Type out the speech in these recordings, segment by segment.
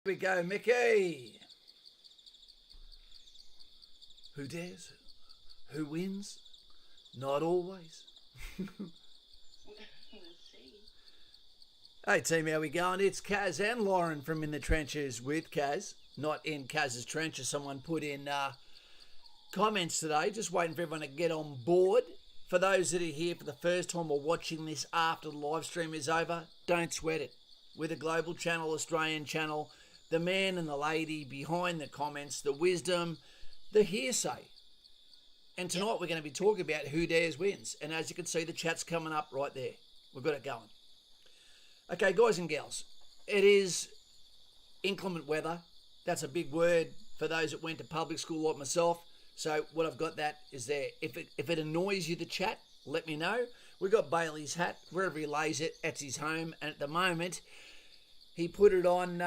Here we go, Mickey. Who dares? Who wins? Not always. Hey team, how we going? It's Kaz and Lauren from In the Trenches with Kaz. Not in Kaz's trenches. Someone put in comments today. Just waiting for everyone to get on board. For those that are here for the first time or watching this after the live stream is over, don't sweat it. We're the global channel, Australian channel, the man and the lady behind the comments, the wisdom, the hearsay. And tonight we're going to be talking about who dares wins. And as you can see, the chat's coming up right there. We've got it going. Okay, guys and gals, it is inclement weather. That's a big word for those that went to public school like myself. So what I've got that is there. If it annoys you, the chat, let me know. We've got Bailey's hat. Wherever he lays it, that's his home. And at the moment, he put it on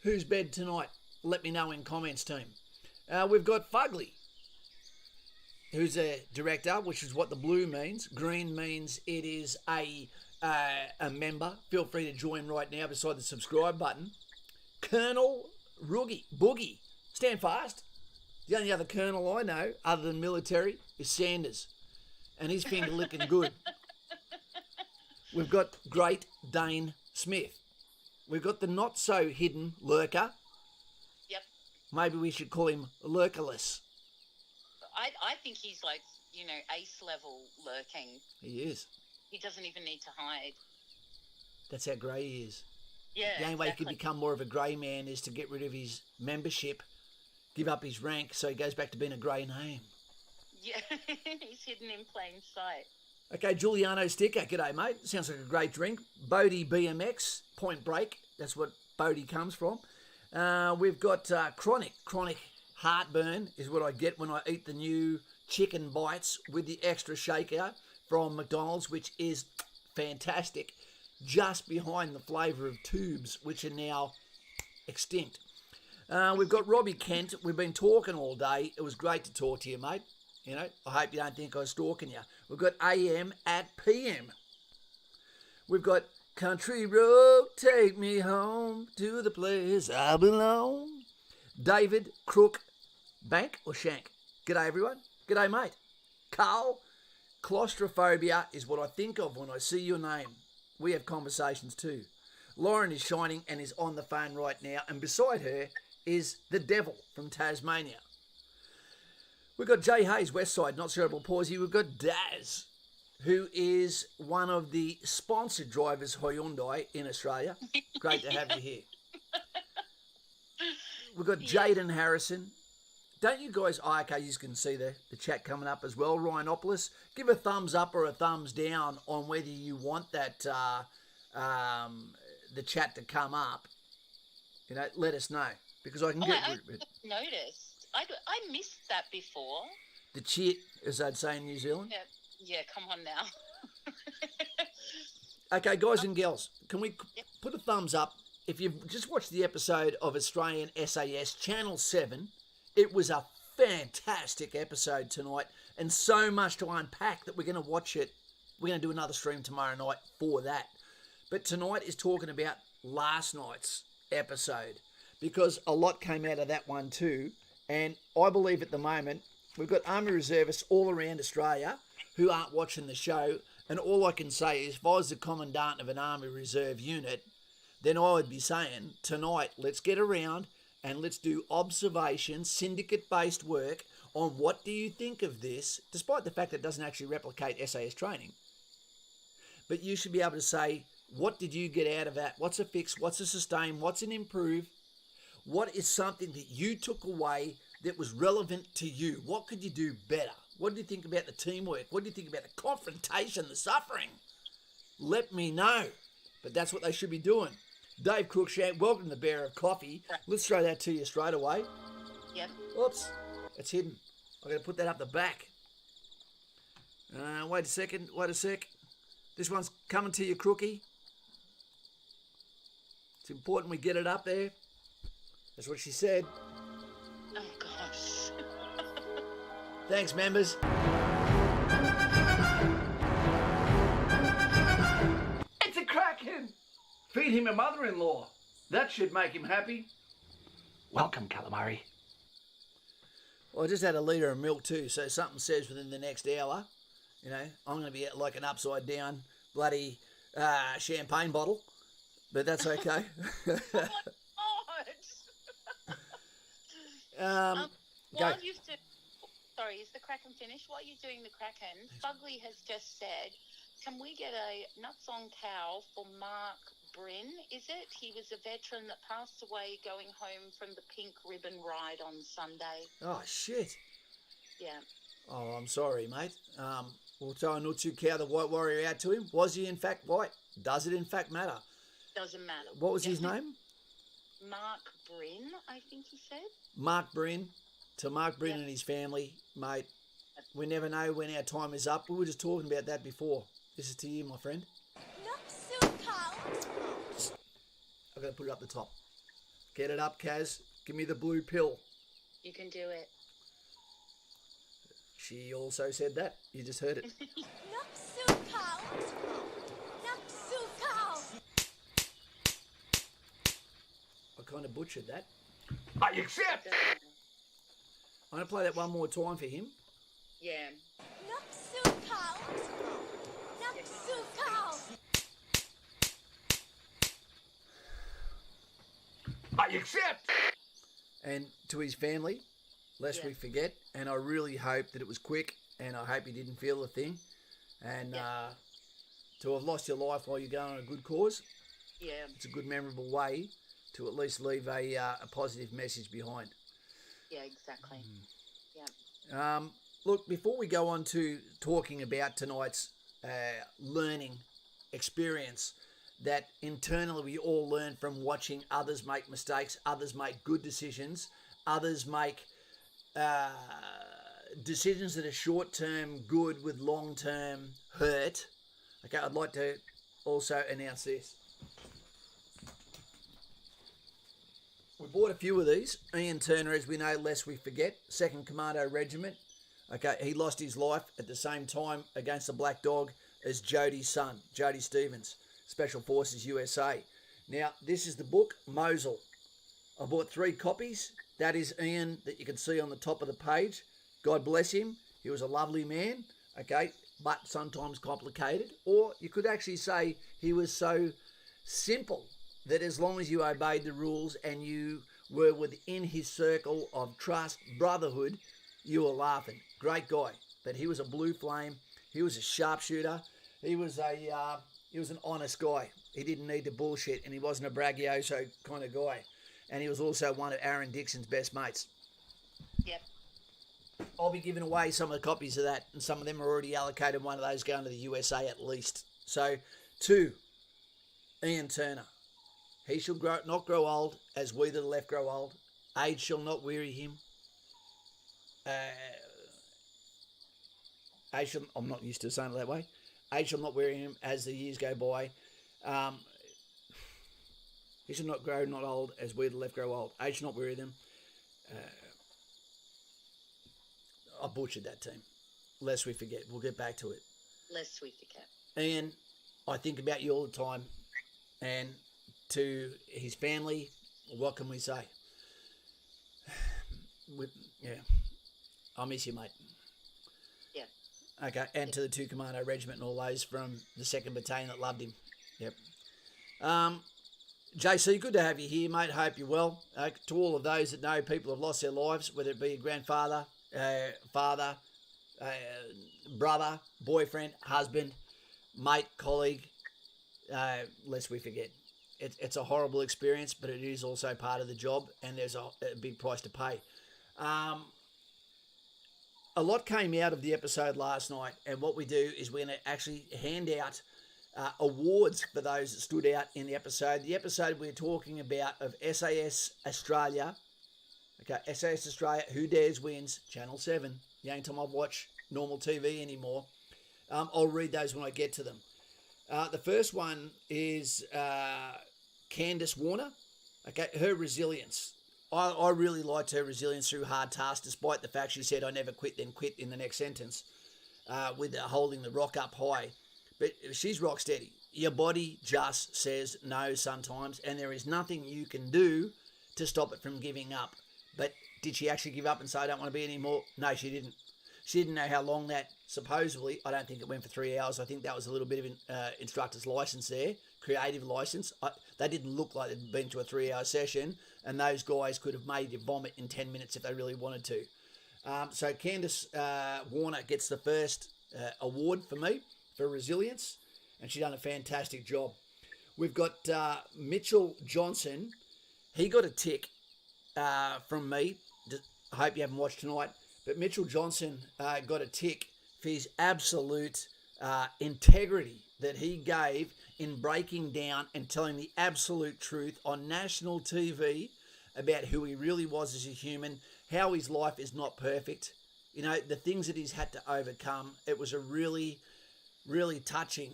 Whose Bed Tonight. Let me know in comments, team. We've got Fugly, who's a director, which is what the blue means. Green means it is a member. Feel free to join right now beside the subscribe button. Colonel Boogie, stand fast. The only other colonel I know, other than military, is Sanders. And his finger looking good. We've got Great Dane Smith. We've got the not-so-hidden lurker. Yep. Maybe we should call him Lurkerless. I think he's like, ace level lurking. He is. He doesn't even need to hide. That's how grey he is. Yeah, the only way he exactly. could become more of a grey man is to get rid of his membership, give up his rank, so he goes back to being a grey name. Yeah, he's hidden in plain sight. Okay, Giuliano Sticker. G'day, mate. Sounds like a great drink. Bodie BMX, Point Break. That's what Bodie comes from. We've got Chronic heartburn is what I get when I eat the new chicken bites with the extra shaker from McDonald's, which is fantastic. Just behind the flavour of tubes, which are now extinct. We've got Robbie Kent. We've been talking all day. It was great to talk to you, mate. I hope you don't think I was stalking you. We've got AM at PM. We've got Country Road, take me home to the place I belong. David Crook, Bank or Shank. G'day, everyone. G'day, mate. Carl, claustrophobia is what I think of when I see your name. We have conversations too. Lauren is shining and is on the phone right now. And beside her is the devil from Tasmania. We've got Jay Hayes, Westside, not cerebral palsy. We've got Daz, who is one of the sponsored drivers for Hyundai in Australia. Great to have you here. We've got Jaden Harrison. Don't you guys, okay, you can see the chat coming up as well. Rhinopolis, give a thumbs up or a thumbs down on whether you want that the chat to come up. Let us know, because I can get rid of it. Noticed. I missed that before. The chit, as they'd say in New Zealand. Yeah, come on now. Okay, guys and girls, can we put a thumbs up? If you've just watched the episode of Australian SAS Channel 7, it was a fantastic episode tonight and so much to unpack that we're going to watch it. We're going to do another stream tomorrow night for that. But tonight is talking about last night's episode, because a lot came out of that one too. And I believe at the moment we've got Army Reservists all around Australia who aren't watching the show. And all I can say is, if I was the commandant of an Army Reserve unit, then I would be saying, tonight, let's get around and let's do observation, syndicate-based work on what do you think of this, despite the fact that it doesn't actually replicate SAS training. But you should be able to say, what did you get out of that? What's a fix? What's a sustain? What's an improve? What is something that you took away that was relevant to you? What could you do better? What do you think about the teamwork? What do you think about the confrontation, the suffering? Let me know. But that's what they should be doing. Dave Cruikshank, welcome to the Bearer of Coffee. Let's throw that to you straight away. Yep. Oops, it's hidden. I've got to put that up the back. Wait a sec. This one's coming to you, Crookie. It's important we get it up there. That's what she said. Oh, gosh. Thanks, members. It's a Kraken! Feed him a mother-in-law. That should make him happy. Welcome, calamari. Well, I just had a litre of milk too, so something says within the next hour, you know, I'm going to be like an upside down bloody champagne bottle, but that's okay. Oh Go. While you've sorry, is the Kraken finished? While you're doing the Kraken, Fugly has just said, can we get a nuts on cow for Mark Bryn, is it? He was a veteran that passed away going home from the Pink Ribbon Ride on Sunday. Oh, shit. Yeah. Oh, I'm sorry, mate. We'll throw a Nutsu Cow, the White Warrior, out to him. Was he in fact white? Does it in fact matter? Doesn't matter. What was his name? Mark Bryn, I think he said. Mark Bryn. To Mark Bryn and his family, mate. We never know when our time is up. We were just talking about that before. This is to you, my friend. I've got to put it up the top. Get it up, Kaz. Give me the blue pill. You can do it. She also said that. You just heard it. I kind of butchered that. I accept! I'm going to play that one more time for him. Yeah. I accept! And to his family, lest we forget, and I really hope that it was quick, and I hope he didn't feel the thing. And to have lost your life while you're going on a good cause, it's a good, memorable way to at least leave a positive message behind. Yeah, exactly. Yeah. Look, before we go on to talking about tonight's learning experience, that internally we all learn from watching others make mistakes, others make good decisions, others make decisions that are short-term good with long-term hurt. Okay, I'd like to also announce this. We bought a few of these. Ian Turner, as we know, lest we forget, 2nd Commando Regiment. Okay, he lost his life at the same time against the Black Dog as Jody's son, Jody Stevens, Special Forces USA. Now, this is the book, Mosul. I bought 3 copies. That is Ian that you can see on the top of the page. God bless him. He was a lovely man, okay, but sometimes complicated. Or you could actually say he was so simple that as long as you obeyed the rules and you were within his circle of trust, brotherhood, you were laughing. Great guy. But he was a blue flame. He was a sharpshooter. He was an honest guy. He didn't need to bullshit, and he wasn't a bragioso kind of guy. And he was also one of Aaron Dixon's best mates. Yep. I'll be giving away some of the copies of that, and some of them are already allocated. One of those going to the USA at least. So, 2, Ian Turner. He shall not grow old as we that are left grow old. Age shall not weary him. I'm not used to saying it that way. Age shall not weary him as the years go by. He shall not grow not old as we that left grow old. Age shall not weary them. I butchered that team. Lest we forget. We'll get back to it. Lest we forget. Ian, I think about you all the time. And to his family, what can we say? I miss you, mate. Yeah. Okay, and to the 2 Commando Regiment and all those from the 2nd Battalion that loved him. Yep. JC, good to have you here, mate. Hope you're well. To all of those that know people have lost their lives, whether it be a grandfather, father, brother, boyfriend, husband, mate, colleague, lest we forget. It's a horrible experience, but it is also part of the job, and there's a big price to pay. A lot came out of the episode last night, and what we do is we're going to actually hand out awards for those that stood out in the episode. The episode we're talking about of SAS Australia. Okay, SAS Australia, Who Dares Wins, Channel 7. The only time I watch normal TV anymore. I'll read those when I get to them. The first one is Candace Warner. Okay, her resilience. I really liked her resilience through hard tasks, despite the fact she said, I never quit, then quit in the next sentence, with holding the rock up high. But she's rock steady. your body just says no sometimes, and there is nothing you can do to stop it from giving up. But did she actually give up and say, I don't want to be anymore? No, she didn't. She didn't know how long that, supposedly, I don't think it went for 3 hours. I think that was a little bit of an instructor's license there, creative license. They didn't look like they'd been to a 3-hour session, and those guys could have made you vomit in 10 minutes if they really wanted to. So Candice Warner gets the first award for me for resilience, and she done a fantastic job. We've got Mitchell Johnson. He got a tick from me. I hope you haven't watched tonight. But Mitchell Johnson got a tick for his absolute integrity that he gave in breaking down and telling the absolute truth on national TV about who he really was as a human, how his life is not perfect, you know, the things that he's had to overcome. It was a really, really touching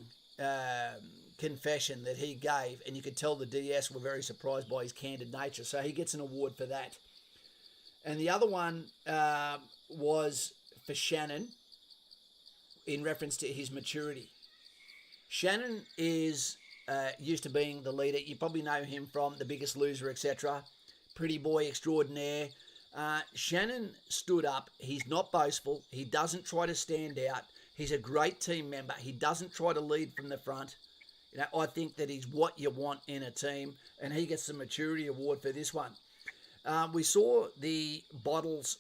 confession that he gave, and you could tell the DS were very surprised by his candid nature. So he gets an award for that. And the other one was for Shannon in reference to his maturity. Shannon is used to being the leader. You probably know him from The Biggest Loser, etc. Pretty boy extraordinaire. Shannon stood up. He's not boastful. He doesn't try to stand out. He's a great team member. He doesn't try to lead from the front. You know, I think that he's what you want in a team, and he gets the maturity award for this one. We saw the bottles,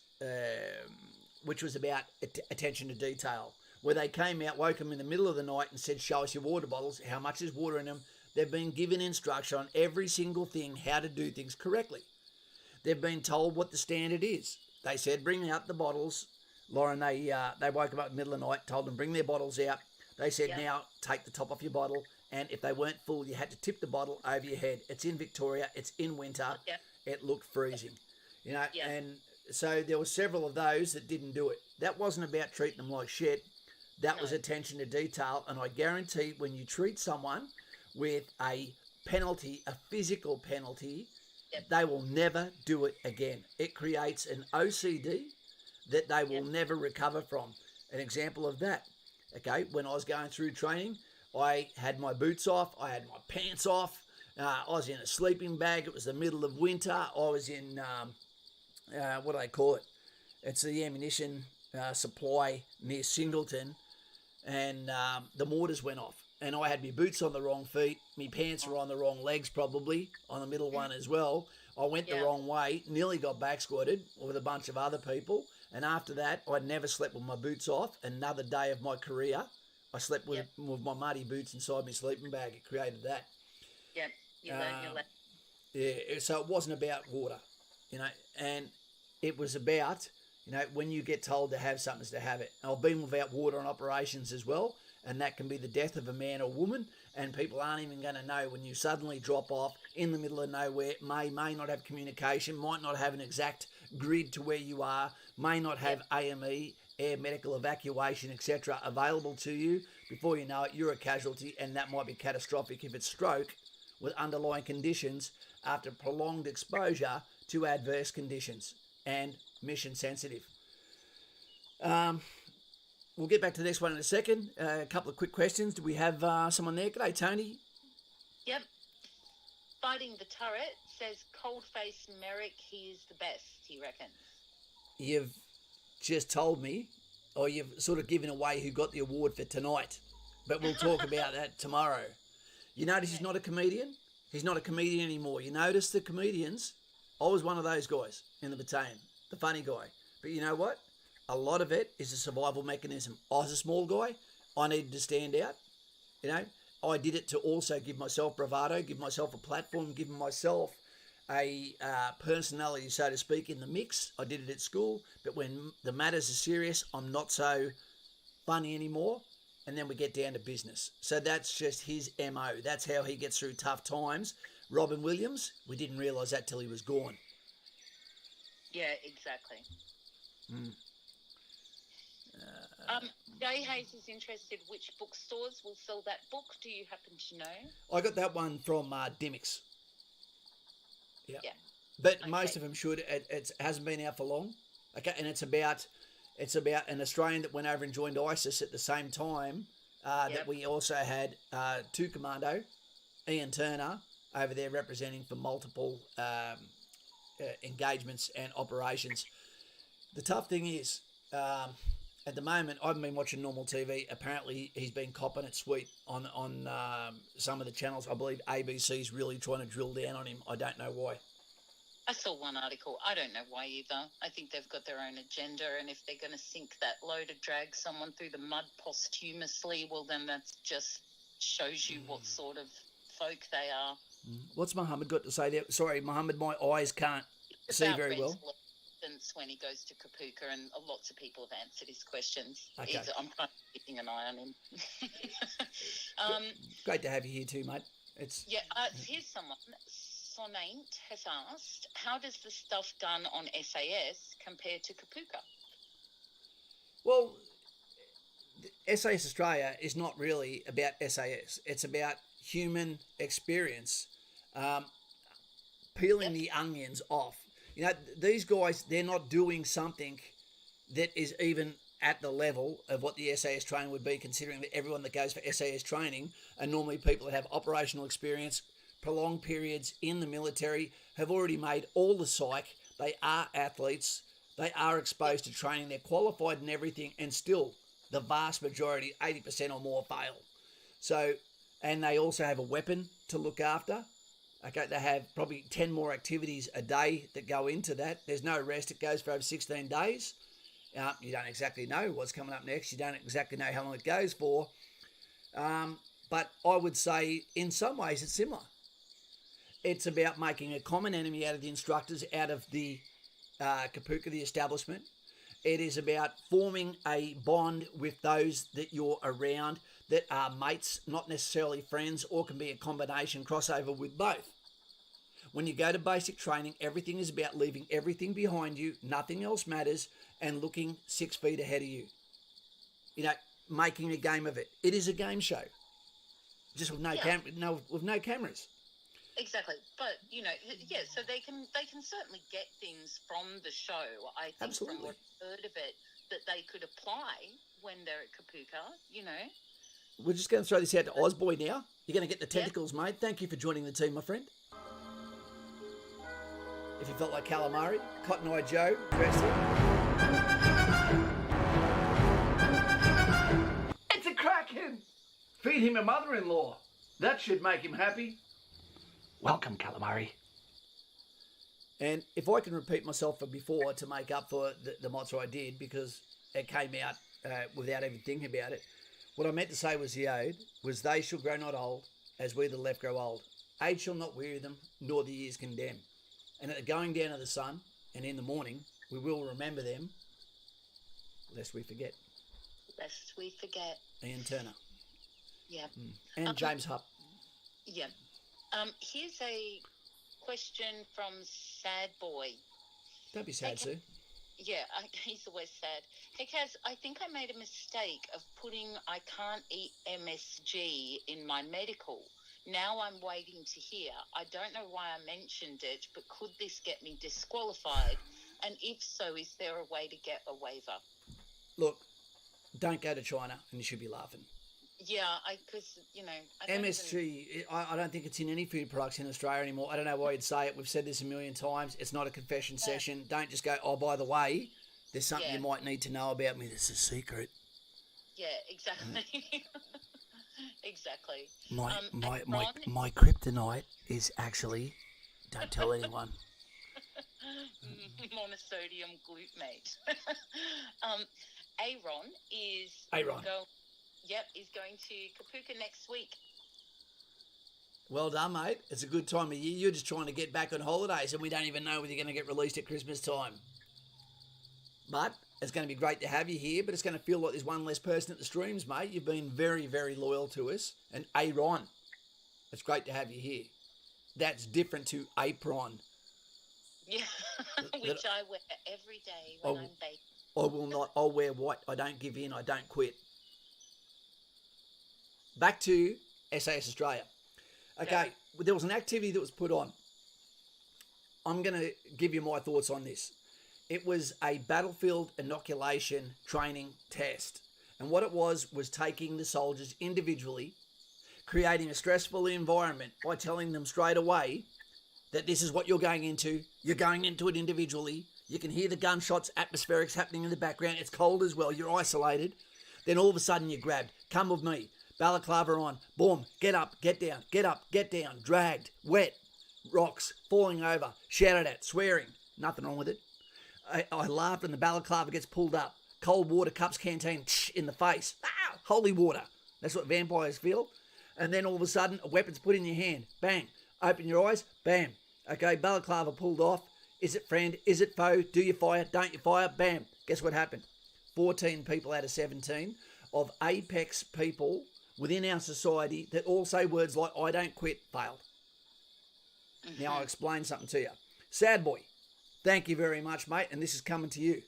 which was about attention to detail, where they came out, woke them in the middle of the night and said, show us your water bottles, how much is water in them. They've been given instruction on every single thing, how to do things correctly. They've been told what the standard is. They said, bring out the bottles. Lauren, they woke them up in the middle of the night, told them, bring their bottles out. They said, now take the top off your bottle. And if they weren't full, you had to tip the bottle over your head. It's in Victoria. It's in winter. Yeah. It looked freezing, you know, and so there were several of those that didn't do it. That wasn't about treating them like shit. That was attention to detail. And I guarantee when you treat someone with a penalty, a physical penalty, they will never do it again. It creates an OCD that they will never recover from. An example of that, okay, when I was going through training, I had my boots off, I had my pants off, I was in a sleeping bag. It was the middle of winter. I was in, what do they call it? It's the ammunition supply near Singleton, and the mortars went off. And I had my boots on the wrong feet. My pants were on the wrong legs, probably, on the middle one as well. I went the wrong way, nearly got back squatted with a bunch of other people. And after that, I'd never slept with my boots off. Another day of my career, I slept with my muddy boots inside my sleeping bag. It created that. Yeah, you learned your lesson. Yeah, so it wasn't about water, you know, and it was about, you know, when you get told to have something, to have it. And I've been without water on operations as well, and that can be the death of a man or woman, and people aren't even going to know when you suddenly drop off in the middle of nowhere, may not have communication, might not have an exact grid to where you are, may not have AME, air medical evacuation, etc., available to you. Before you know it, you're a casualty, and that might be catastrophic if it's stroke with underlying conditions after prolonged exposure to adverse conditions and mission sensitive. We'll get back to the next one in a second. A couple of quick questions. Do we have someone there? G'day, Tony. Yep. Fighting the Turret says cold-faced Merrick, he is the best, he reckons. You've just told me, or you've sort of given away who got the award for tonight, but we'll talk about that tomorrow. You notice he's not a comedian? He's not a comedian anymore. You notice the comedians, I was one of those guys in the battalion, the funny guy. But you know what? A lot of it is a survival mechanism. I was a small guy. I needed to stand out. You know, I did it to also give myself bravado, give myself a platform, give myself a personality, so to speak, in the mix. I did it at school. But when the matters are serious, I'm not so funny anymore. And then we get down to business. So that's just his MO. That's how he gets through tough times. Robin Williams, we didn't realise that till he was gone. Yeah, exactly. Jay Hayes is interested which bookstores will sell that book. Do you happen to know? I got that one from Dimmicks. Yeah. But most of them should. It hasn't been out for long. Okay, and it's about an Australian that went over and joined ISIS at the same time that we also had two commando, Ian Turner, over there representing for multiple engagements and operations. The tough thing is, at the moment, I haven't been watching normal TV. Apparently, he's been copping it sweet on some of the channels. I believe ABC's really trying to drill down on him. I don't know why. I saw one article. I don't know why either. I think they've got their own agenda, and if they're going to sink that low to drag someone through the mud posthumously, well, then that just shows you what sort of folk they are. What's Mohammed got to say there? Sorry, Mohammed, my eyes can't see very well. When he goes to Kapuka, and lots of people have answered his questions. Okay. I'm kind of keeping an eye on him. Great to have you here too, mate. Here's someone. Sonate has asked, how does the stuff done on SAS compare to Kapuka? Well, SAS Australia is not really about SAS. It's about human experience, peeling the onions off. You know, these guys, they're not doing something that is even at the level of what the SAS training would be, considering that everyone that goes for SAS training are normally people that have operational experience, prolonged periods in the military, have already made all the psych. They are athletes. They are exposed to training. They're qualified and everything, and still the vast majority, 80% or more, fail. So, and they also have a weapon to look after. Okay, they have probably 10 more activities a day that go into that. There's no rest. It goes for over 16 days. You don't exactly know what's coming up next. You don't exactly know how long it goes for. But I would say in some ways it's similar. It's about making a common enemy out of the instructors, out of the Kapuka, the establishment. It is about forming a bond with those that you're around that are mates, not necessarily friends, or can be a combination crossover with both. When you go to basic training, everything is about leaving everything behind you, nothing else matters, and looking 6 feet ahead of you. You know, making a game of it. It is a game show, just with no cameras. Exactly, but so they can certainly get things from the show. I think Absolutely. From what I've heard of it, that they could apply when they're at Kapuka. We're just going to throw this out to Osboy now. You're going to get the tentacles, mate. Thank you for joining the team, my friend. If you felt like calamari, Cotton Eye Joe, dressing. It's a kraken! Feed him a mother-in-law. That should make him happy. Welcome, calamari. And if I can repeat myself from before to make up for the motto I did, because it came out without even thinking about it, what I meant to say was the ode was, they shall grow not old, as we the left grow old. Age shall not weary them, nor the years condemn. And at the going down of the sun, and in the morning, we will remember them, lest we forget. Lest we forget. Ian Turner. Yeah. And James Hupp. Yeah. Here's a question from Sad Boy. Don't be sad, Sue. Yeah, he's always sad. Hey, Kaz, I think I made a mistake of putting I can't eat MSG in my medical. Now I'm waiting to hear. I don't know why I mentioned it, but could this get me disqualified? And if so, is there a way to get a waiver? Look, don't go to China and you should be laughing. Yeah, because, MSG, I don't think it's in any food products in Australia anymore. I don't know why you'd say it. We've said this a million times. It's not a confession session. Don't just go, oh, by the way, there's something you might need to know about me. This is a secret. Yeah, exactly. Exactly. My kryptonite is actually, don't tell anyone. Monosodium glutamate. Aaron is... is going to Kapuka next week. Well done, mate. It's a good time of year. You're just trying to get back on holidays and we don't even know whether you're going to get released at Christmas time. But it's going to be great to have you here, but it's going to feel like there's one less person at the streams, mate. You've been very, very loyal to us. And Aaron, it's great to have you here. That's different to apron. Yeah, which I wear every day when I'm baking. I will not. I'll wear white. I don't give in. I don't quit. Back to SAS Australia. Okay, there was an activity that was put on. I'm going to give you my thoughts on this. It was a battlefield inoculation training test. And what it was taking the soldiers individually, creating a stressful environment by telling them straight away that this is what you're going into. You're going into it individually. You can hear the gunshots, atmospherics happening in the background. It's cold as well. You're isolated. Then all of a sudden you're grabbed. Come with me. Balaclava on. Boom. Get up. Get down. Get up. Get down. Dragged. Wet. Rocks. Falling over. Shouted at. Swearing. Nothing wrong with it. I laughed when the balaclava gets pulled up. Cold water, cups, canteen, in the face. Ah, holy water. That's what vampires feel. And then all of a sudden, a weapon's put in your hand. Bang. Open your eyes. Bam. Okay, balaclava pulled off. Is it friend? Is it foe? Do you fire? Don't you fire? Bam. Guess what happened? 14 people out of 17 of apex people within our society that all say words like, I don't quit, failed. Now I'll explain something to you. Sad boy. Thank you very much, mate, and this is coming to you.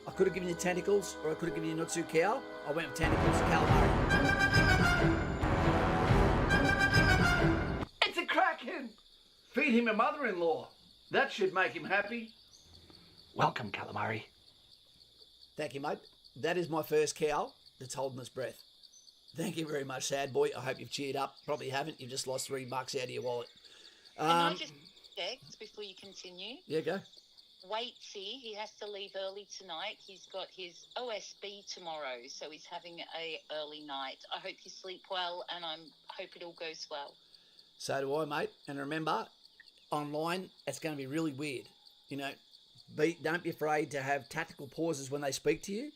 I could have given you tentacles, or I could have given you Nutsu cow. I went with tentacles, calamari. It's a kraken! Feed him a mother-in-law. That should make him happy. Welcome, calamari. Thank you, mate. That is my first cow that's holding its breath. Thank you very much, sad boy. I hope you've cheered up. Probably haven't. You've just lost $3 out of your wallet. Can I just check before you continue? Yeah, go. Waitsy, he has to leave early tonight. He's got his OSB tomorrow, so he's having a early night. I hope you sleep well, and I hope it all goes well. So do I, mate. And remember, online, it's going to be really weird. You know, don't be afraid to have tactical pauses when they speak to you.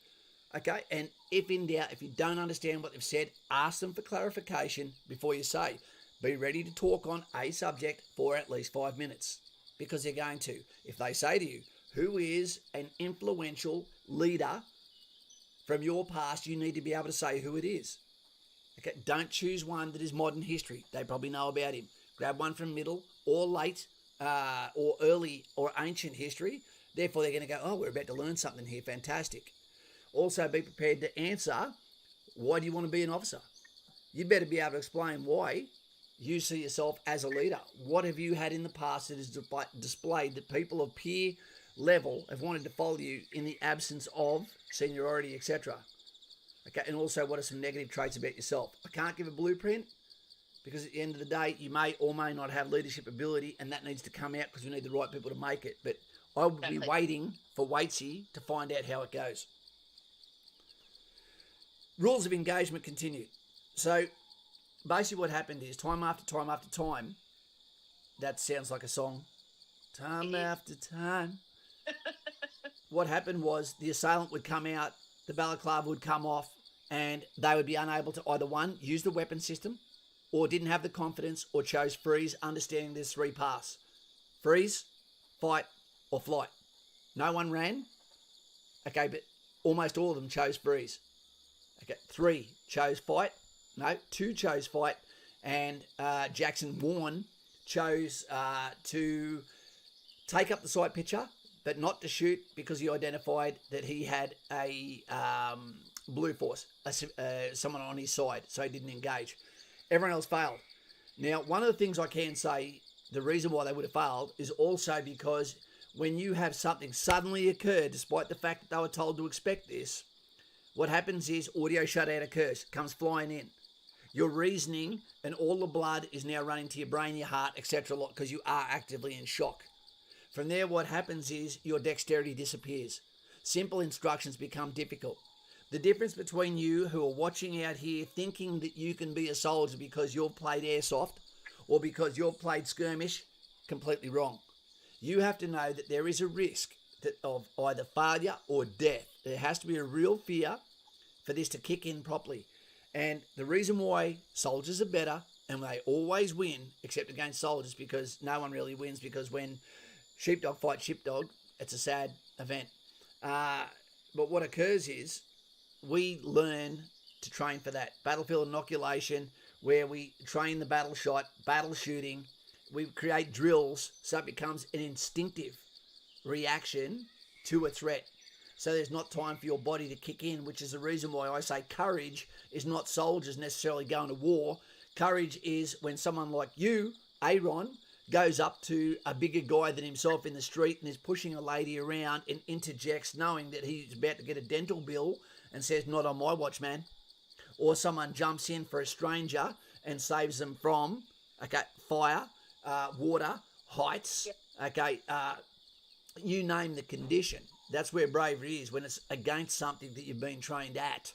Okay, and if in doubt, if you don't understand what they've said, ask them for clarification before you say. Be ready to talk on a subject for at least 5 minutes, because they're going to. If they say to you, who is an influential leader from your past, you need to be able to say who it is. Okay, don't choose one that is modern history. They probably know about him. Grab one from middle or late or early or ancient history. Therefore, they're going to go, oh, we're about to learn something here. Fantastic. Also, be prepared to answer, why do you want to be an officer? You better be able to explain why you see yourself as a leader. What have you had in the past that has displayed that people of peer level have wanted to follow you in the absence of seniority, etc.? Okay, and also, what are some negative traits about yourself? I can't give a blueprint because at the end of the day, you may or may not have leadership ability, and that needs to come out because we need the right people to make it. But I will be waiting for Waitsy to find out how it goes. Rules of engagement continued. So basically what happened is time after time after time, that sounds like a song, time after time. What happened was the assailant would come out, the balaclava would come off, and they would be unable to either one, use the weapon system, or didn't have the confidence, or chose freeze, understanding there's 3 paths. Freeze, fight, or flight. No one ran. Okay, but almost all of them chose freeze. Okay, 3 chose fight. No, 2 chose fight. And Jackson Warren chose to take up the sight picture, but not to shoot because he identified that he had a blue force, someone on his side, so he didn't engage. Everyone else failed. Now, one of the things I can say, the reason why they would have failed is also because when you have something suddenly occur, despite the fact that they were told to expect this, what happens is audio shutout occurs, comes flying in. Your reasoning and all the blood is now running to your brain, your heart, etc. because you are actively in shock. From there, what happens is your dexterity disappears. Simple instructions become difficult. The difference between you who are watching out here thinking that you can be a soldier because you've played airsoft or because you've played skirmish, completely wrong. You have to know that there is a risk of either failure or death. There has to be a real fear for this to kick in properly. And the reason why soldiers are better and they always win, except against soldiers, because no one really wins, because when sheepdog fights sheepdog, it's a sad event. But what occurs is we learn to train for that. Battlefield inoculation, where we train the battle shot, battle shooting. We create drills so it becomes an instinctive reaction to a threat. So there's not time for your body to kick in, which is the reason why I say courage is not soldiers necessarily going to war. Courage is when someone like you, Aaron, goes up to a bigger guy than himself in the street and is pushing a lady around and interjects knowing that he's about to get a dental bill and says, "Not on my watch, man," or someone jumps in for a stranger and saves them from, okay, fire, water, heights, okay, you name the condition. That's where bravery is, when it's against something that you've been trained at.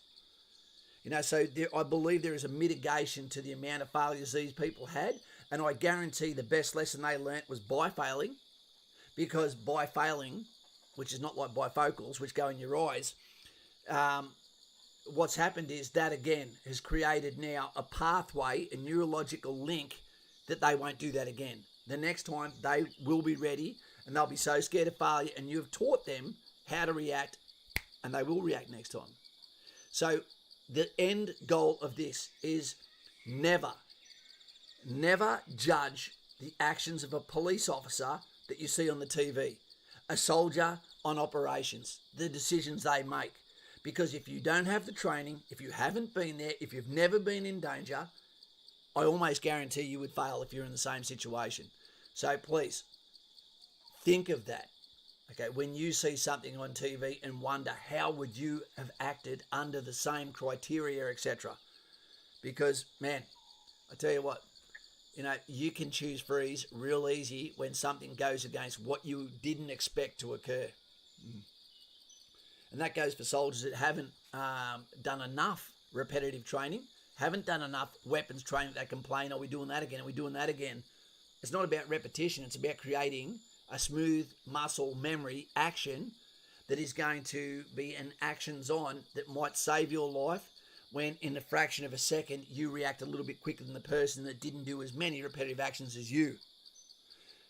So I believe there is a mitigation to the amount of failures these people had, and I guarantee the best lesson they learnt was by failing, because by failing, which is not like bifocals, which go in your eyes, what's happened is that, again, has created now a pathway, a neurological link, that they won't do that again. The next time they will be ready, and they'll be so scared of failure, and you've taught them how to react, and they will react next time. So the end goal of this is never judge the actions of a police officer that you see on the TV, a soldier on operations, the decisions they make. Because if you don't have the training, if you haven't been there, if you've never been in danger, I almost guarantee you would fail if you're in the same situation. So please, think of that. Okay, when you see something on TV and wonder how would you have acted under the same criteria, etc. Because, man, I tell you what, you can choose freeze real easy when something goes against what you didn't expect to occur. And that goes for soldiers that haven't done enough repetitive training, haven't done enough weapons training. They complain, "Are we doing that again? Are we doing that again?" It's not about repetition. It's about creating a smooth muscle memory action that is going to be an actions on that might save your life, when in a fraction of a second you react a little bit quicker than the person that didn't do as many repetitive actions as you.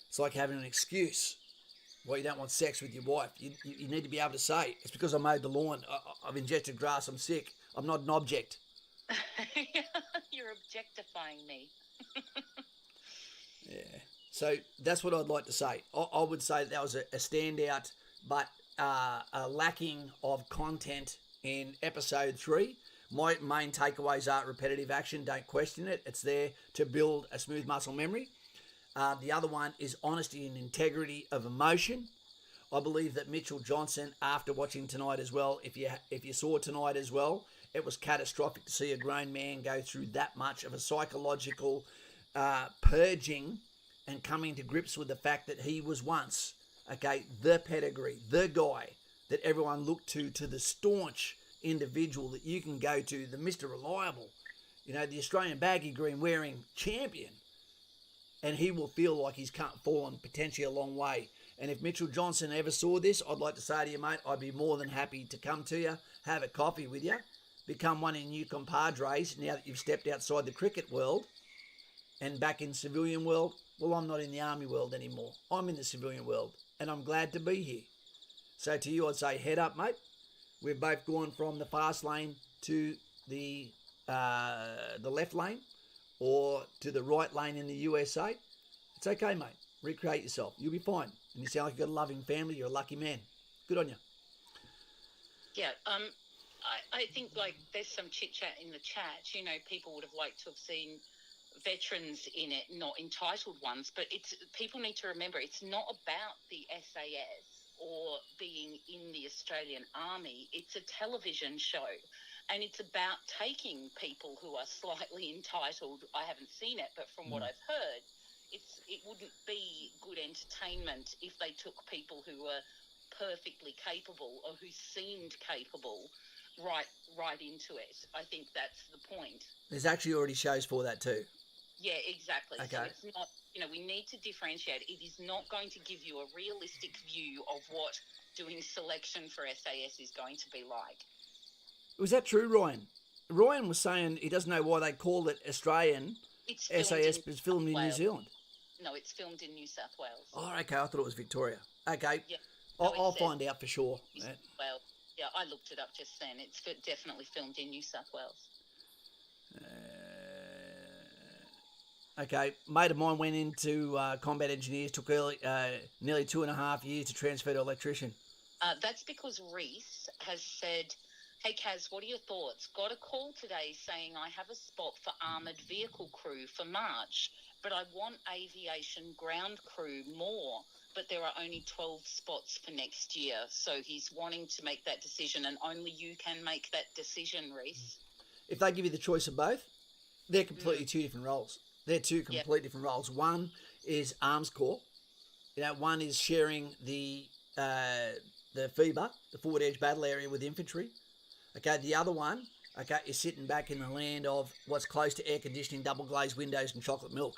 It's like having an excuse why you don't want sex with your wife. You need to be able to say, "It's because I mowed the lawn. I've ingested grass. I'm sick. I'm not an object." You're objectifying me. Yeah. So that's what I'd like to say. I would say that was a standout, but a lacking of content in episode 3. My main takeaways are repetitive action. Don't question it. It's there to build a smooth muscle memory. The other one is honesty and integrity of emotion. I believe that Mitchell Johnson, after watching tonight as well, if you saw tonight as well, it was catastrophic to see a grown man go through that much of a psychological purging and coming to grips with the fact that he was once, okay, the pedigree, the guy that everyone looked to the staunch individual that you can go to, the Mr. Reliable, the Australian baggy green wearing champion. And he will feel like he's fallen potentially a long way. And if Mitchell Johnson ever saw this, I'd like to say to you, mate, I'd be more than happy to come to you, have a coffee with you, become one of your new compadres now that you've stepped outside the cricket world and back in civilian world. Well, I'm not in the army world anymore. I'm in the civilian world, and I'm glad to be here. So to you, I'd say head up, mate. We've both gone from the fast lane to the left lane, or to the right lane in the USA. It's okay, mate. Recreate yourself. You'll be fine. And you sound like you've got a loving family. You're a lucky man. Good on you. Yeah, I think there's some chit-chat in the chat. People would have liked to have seen veterans in it, not entitled ones. But people need to remember, it's not about the SAS or being in the Australian Army. It's a television show. And it's about taking people who are slightly entitled. I haven't seen it, but from what I've heard, it wouldn't be good entertainment if they took people who were perfectly capable or who seemed capable right into it. I think that's the point. There's actually already shows for that too. Yeah, exactly. Okay. So it's not, we need to differentiate. It is not going to give you a realistic view of what doing selection for SAS is going to be like. Was that true, Ryan? Ryan was saying he doesn't know why they called it Australian. SAS was filmed in New Zealand. No, it's filmed in New South Wales. Oh, okay. I thought it was Victoria. Okay. Yeah. I'll find out for sure. Well, yeah, I looked it up just then. It's definitely filmed in New South Wales. Okay. Mate of mine went into combat engineers, took nearly 2.5 years to transfer to electrician. That's because Reese has said, "Hey Kaz, what are your thoughts? Got a call today saying I have a spot for armoured vehicle crew for March, but I want aviation ground crew more. but there are only 12 spots for next year. So he's wanting to make that decision, and only you can make that decision, Reese. If they give you the choice of both, they're completely two different roles. They're two completely different roles. One is arms corps. One is sharing the FEBA, the forward edge battle area, with infantry. Okay, the other one, is sitting back in the land of what's close to air conditioning, double glazed windows, and chocolate milk.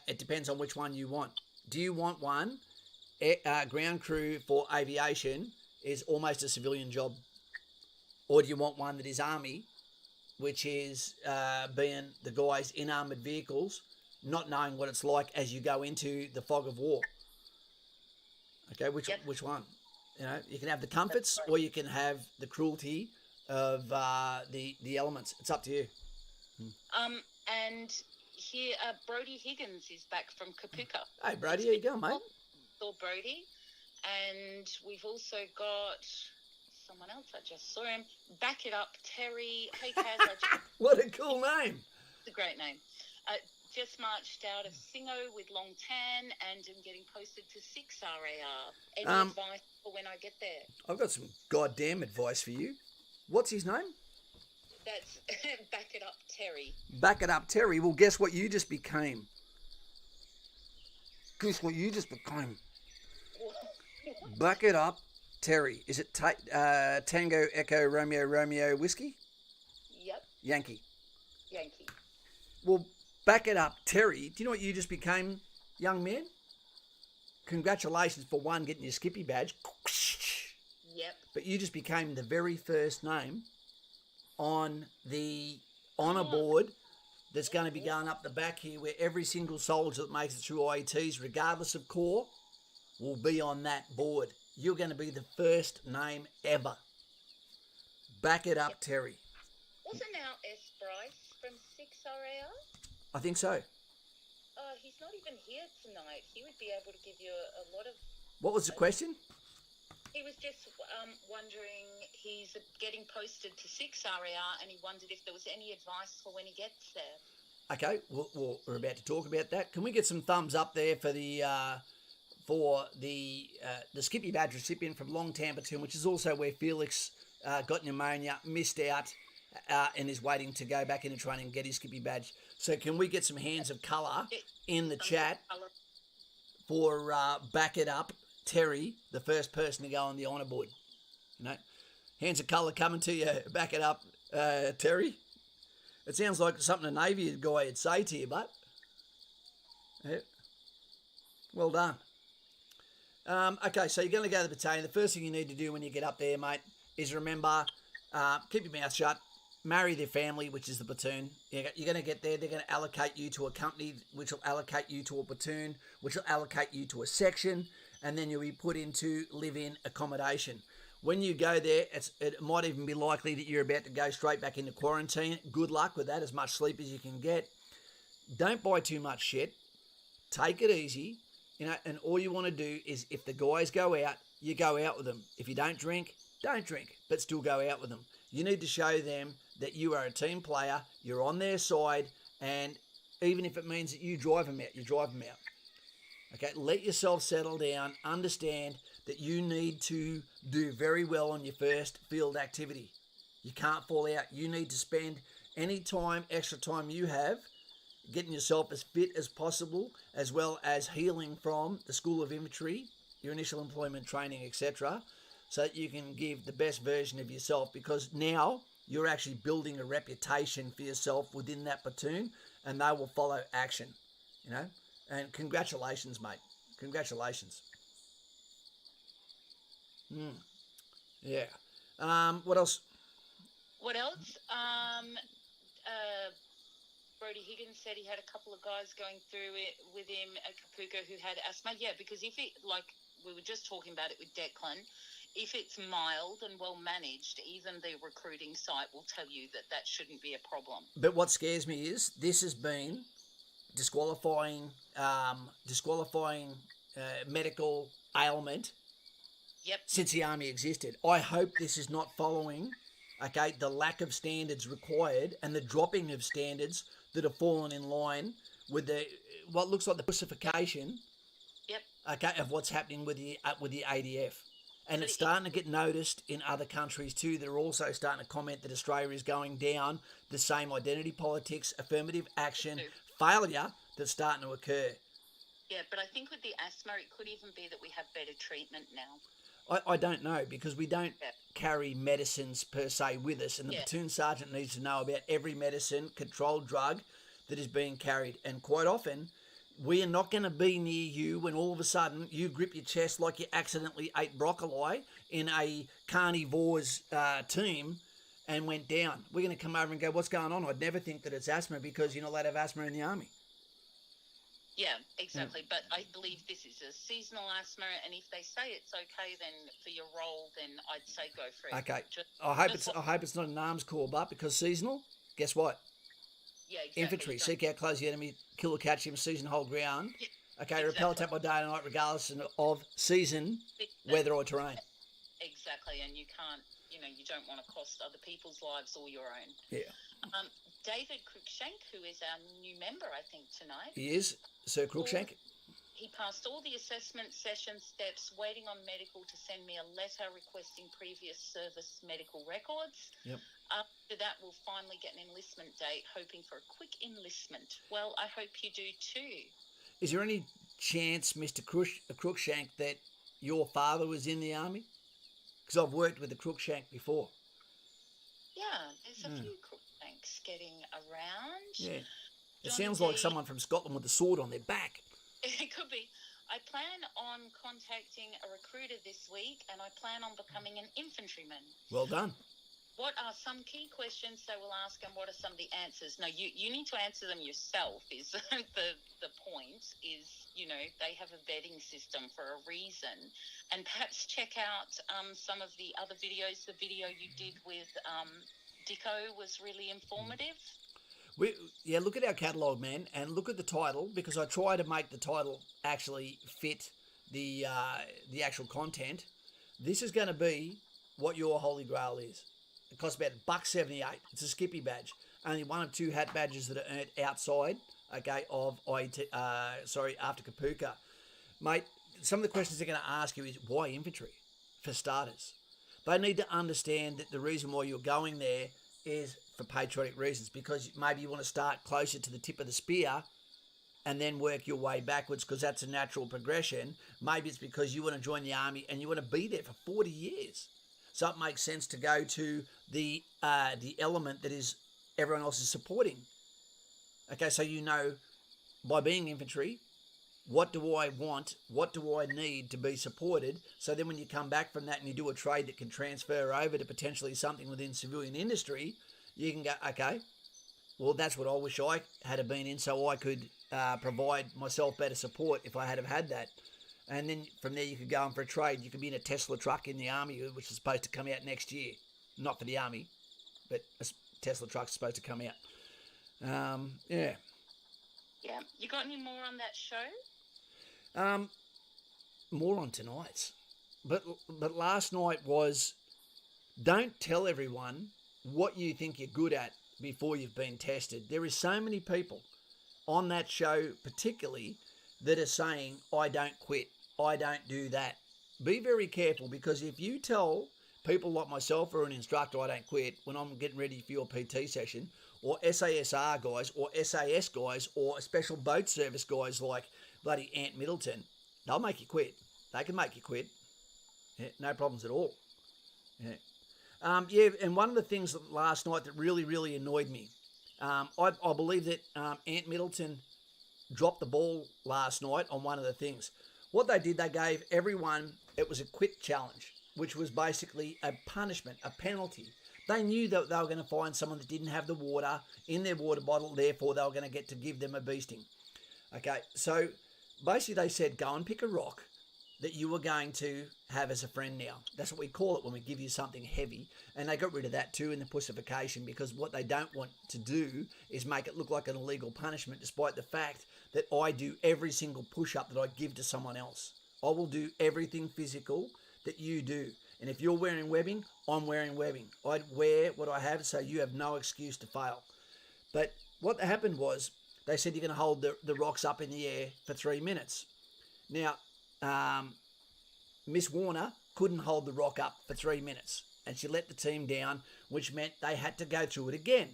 It depends on which one you want. Do you want one? Ground crew for aviation is almost a civilian job, or do you want one that is army, which is being the guys in armoured vehicles, not knowing what it's like as you go into the fog of war? Okay, which one? You can have the comforts, or you can have the cruelty of the elements. It's up to you. And here, Brody Higgins is back from Kapuka. Hey, Brody, how you going, mate? Saw Brody, and we've also got someone else. I just saw him. Back it up, Terry. Hey, Kaz. What a cool name! It's a great name. Just marched out of Singo with long tan, and am getting posted to 6 RAR. Any advice for when I get there? I've got some goddamn advice for you. What's his name? That's Back it up, Terry. Back it up, Terry. Well, guess what you just became? Guess what you just became? Back it up, Terry. Is it Tango Echo Romeo Romeo Whiskey? Yep. Yankee. Yankee. Well, back it up, Terry. Do you know what you just became, young man? Congratulations for one, getting your Skippy badge. Yep. But you just became the very first name on the honour board that's going to be going up the back here, where every single soldier that makes it through IETs, regardless of corps, will be on that board. You're going to be the first name ever. Back it up, Terry. Wasn't our S. Bryce from 6 RAR? I think so. He's not even here tonight. He would be able to give you a lot of... What was the question? He was just wondering, he's getting posted to 6 RAR, and he wondered if there was any advice for when he gets there. Okay, we're about to talk about that. Can we get some thumbs up there for the Skippy badge recipient from Longtown Platoon, which is also where Felix got pneumonia, missed out, and is waiting to go back into training and get his Skippy badge. So can we get some hands of colour in the chat for Back It Up, Terry, the first person to go on the honour board? Hands of colour coming to you. Back it up, Terry. It sounds like something a Navy guy would say to you, but yeah. Well done. Okay, so you're going to go to the battalion. The first thing you need to do when you get up there, mate, is remember, keep your mouth shut, marry their family, which is the platoon. You're going to get there, they're going to allocate you to a company, which will allocate you to a platoon, which will allocate you to a section, and then you'll be put into live-in accommodation. When you go there, it might even be likely that you're about to go straight back into quarantine. Good luck with that, as much sleep as you can get. Don't buy too much shit. Take it easy, and all you want to do is, if the guys go out, you go out with them. If you don't drink, but still go out with them. You need to show them that you are a team player, you're on their side, and even if it means that you drive them out, you drive them out. Okay, let yourself settle down, understand that you need to do very well on your first field activity. You can't fall out. You need to spend any time, extra time you have, getting yourself as fit as possible, as well as healing from the School of Infantry, your initial employment training, etc., so that you can give the best version of yourself, because now you're actually building a reputation for yourself within that platoon, and they will follow action, And congratulations, mate. Congratulations. Yeah. What else? What else? Brody Higgins said he had a couple of guys going through it with him at Kapuka who had asthma. Yeah, because if it, like we were just talking about it with Declan, if it's mild and well managed, even the recruiting site will tell you that shouldn't be a problem. But what scares me is this has been disqualifying medical ailment. Yep. Since the army existed. I hope this is not following, the lack of standards required and the dropping of standards that have fallen in line with what looks like the pussification Yep. okay, of what's happening with the ADF. And So it's starting to get noticed in other countries too that are also starting to comment that Australia is going down the same identity politics, affirmative action, failure that's starting to occur. Yeah, but I think with the asthma, it could even be that we have better treatment now. I don't know because we don't Yeah. carry medicines per se with us, and the Yeah. platoon sergeant needs to know about every medicine, controlled drug that is being carried. And quite often, we are not going to be near you when all of a sudden you grip your chest like you accidentally ate broccoli in a carnivore's team and went down. We're going to come over and go, what's going on? I'd never think that it's asthma because you're not allowed to have asthma in the army. Yeah, exactly. But I believe this is a seasonal asthma, and if they say it's okay, then for your role, then I'd say go for it. Okay. I hope it's not an arms corps, but because seasonal, guess what? Yeah, exactly. Infantry, seek out, close the enemy, kill or catch him, season, hold ground. Okay, repel, attack by day and night, regardless of season, weather or terrain. Exactly, and you can't, you don't want to cost other people's lives or your own. Yeah. David Cruikshank, who is our new member, I think, tonight. He is, Sir Cruikshank. He passed all the assessment session steps, waiting on medical to send me a letter requesting previous service medical records. Yep. After that, we'll finally get an enlistment date, hoping for a quick enlistment. Well, I hope you do too. Is there any chance, Mr. Cruikshank, that your father was in the army? Because I've worked with the Cruikshank before. Yeah, there's a few Cruikshanks getting around. Yeah. It Johnny sounds like D. someone from Scotland with a sword on their back. It could be. I plan on contacting a recruiter this week, and I plan on becoming an infantryman. Well done. What are some key questions they will ask, and what are some of the answers? No, you need to answer them yourself is the point is, they have a vetting system for a reason. And perhaps check out some of the other videos. The video you did with Dicko was really informative. Look at our catalogue, man, and look at the title, because I try to make the title actually fit the actual content. This is going to be what your Holy Grail is. It costs about $1.78. It's a Skippy badge. Only one of two hat badges that are earned outside, okay, of after Kapuka. Mate, some of the questions they're going to ask you is why infantry, for starters. They need to understand that the reason why you're going there is for patriotic reasons, because maybe you want to start closer to the tip of the spear and then work your way backwards because that's a natural progression. Maybe it's because you want to join the army and you want to be there for 40 years. So it makes sense to go to the element that is everyone else is supporting. Okay, so by being infantry, what do I want? What do I need to be supported? So then when you come back from that and you do a trade that can transfer over to potentially something within civilian industry, you can go, okay, well, that's what I wish I had been in so I could provide myself better support if I had that. And then from there you could go on for a trade. You could be in a Tesla truck in the army, which is supposed to come out next year. Not for the army, but a Tesla truck's supposed to come out. Yeah. Yeah. You got any more on that show? More on tonight's. But last night was, don't tell everyone what you think you're good at before you've been tested. There is so many people on that show particularly that are saying, I don't quit, I don't do that. Be very careful, because if you tell people like myself or an instructor I don't quit when I'm getting ready for your PT session, or SASR guys or SAS guys or special boat service guys like bloody Ant Middleton, they'll make you quit. They can make you quit. Yeah, no problems at all. Yeah. And one of the things last night that really, really annoyed me, I believe that Ant Middleton dropped the ball last night on one of the things. What they did, they gave everyone, it was a quit challenge, which was basically a punishment, a penalty. They knew that they were going to find someone that didn't have the water in their water bottle, therefore they were going to get to give them a beasting. Okay, so basically they said, go and pick a rock that you were going to have as a friend now. That's what we call it when we give you something heavy. And they got rid of that too in the pussification, because what they don't want to do is make it look like an illegal punishment, despite the fact that I do every single push-up that I give to someone else. I will do everything physical that you do. And if you're wearing webbing, I'm wearing webbing. I'd wear what I have so you have no excuse to fail. But what happened was, they said you're going to hold the rocks up in the air for 3 minutes. Now, Miss Warner couldn't hold the rock up for 3 minutes, and she let the team down, which meant they had to go through it again.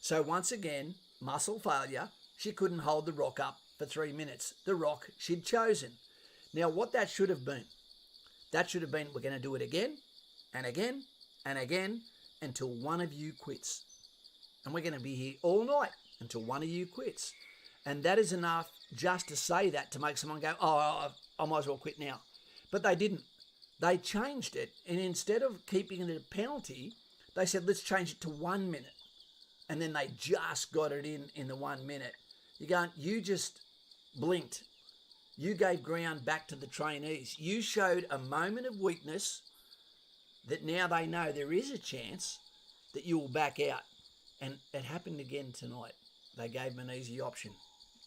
So once again, muscle failure, she couldn't hold the rock up for 3 minutes, the rock she'd chosen. Now, what that should have been, we're going to do it again and again and again until one of you quits. And we're going to be here all night until one of you quits. And that is enough just to say that to make someone go, oh, I might as well quit now. But they didn't. They changed it. And instead of keeping it a penalty, they said, let's change it to 1 minute. And then they just got it in the 1 minute. You're going, you just blinked. You gave ground back to the trainees. You showed a moment of weakness that now they know there is a chance that you will back out. And it happened again tonight. They gave them an easy option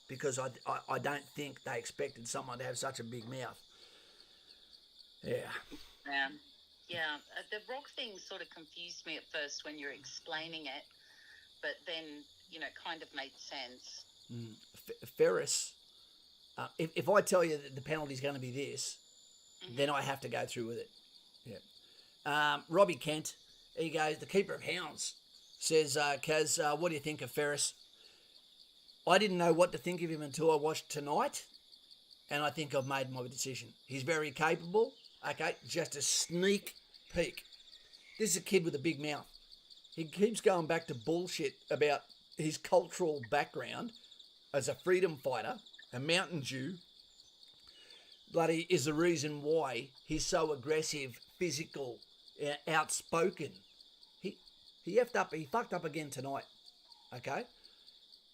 because I don't think they expected someone to have such a big mouth. Yeah. Yeah. The rock thing sort of confused me at first when you're explaining it, but then, kind of made sense. Ferris, if I tell you that the penalty is going to be this, then I have to go through with it. Yeah. Robbie Kent, he goes, the keeper of hounds, says, Kaz, what do you think of Ferris? I didn't know what to think of him until I watched tonight, and I think I've made my decision. He's very capable. Okay, just a sneak peek. This is a kid with a big mouth. He keeps going back to bullshit about his cultural background as a freedom fighter, a Mountain Dew. Bloody is the reason why he's so aggressive, physical, outspoken. He fucked up again tonight, okay?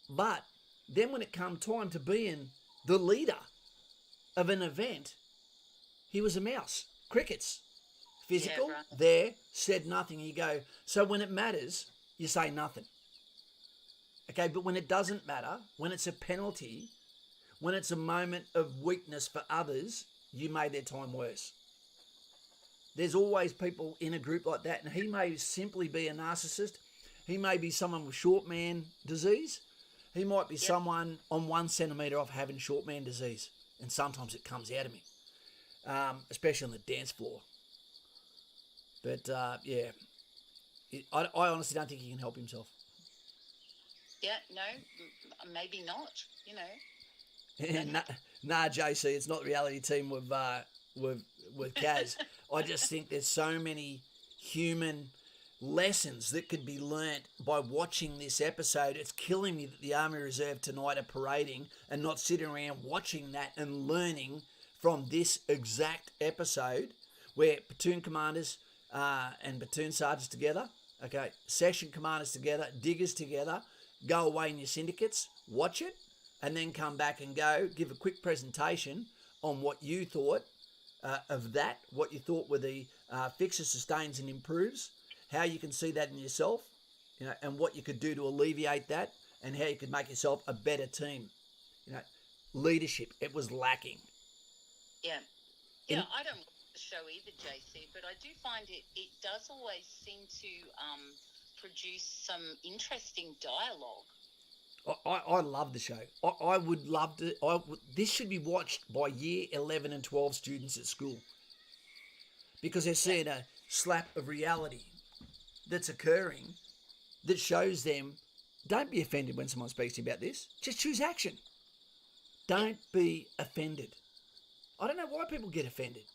But then when it come time to being the leader of an event, he was a mouse. Crickets. Physical, yeah, right. There, said nothing. You go, so when it matters, you say nothing. Okay, but when it doesn't matter, when it's a penalty, when it's a moment of weakness for others, you made their time worse. There's always people in a group like that, and he may simply be a narcissist. He may be someone with short man disease. He might be someone on 1 centimetre off having short man disease, and sometimes it comes out of me, especially on the dance floor. But, I honestly don't think he can help himself. Yeah, no, maybe not, Nah, JC, it's not the reality team with Kaz. I just think there's so many human lessons that could be learnt by watching this episode. It's killing me that the Army Reserve tonight are parading and not sitting around watching that and learning from this exact episode where platoon commanders and platoon sergeants together, okay, section commanders together, diggers together, go away in your syndicates, watch it, and then come back and give a quick presentation on what you thought of that, what you thought were the fixes, sustains and improves, how you can see that in yourself, and what you could do to alleviate that, and how you could make yourself a better team. Leadership, it was lacking. Yeah. Yeah, I don't watch the show either, JC, but I do find it does always seem to produce some interesting dialogue. I love the show. I would love to. This should be watched by year 11 and 12 students at school because they're seeing a slap of reality that's occurring that shows them, don't be offended when someone speaks to you about this. Just choose action. Don't be offended. I don't know why people get offended.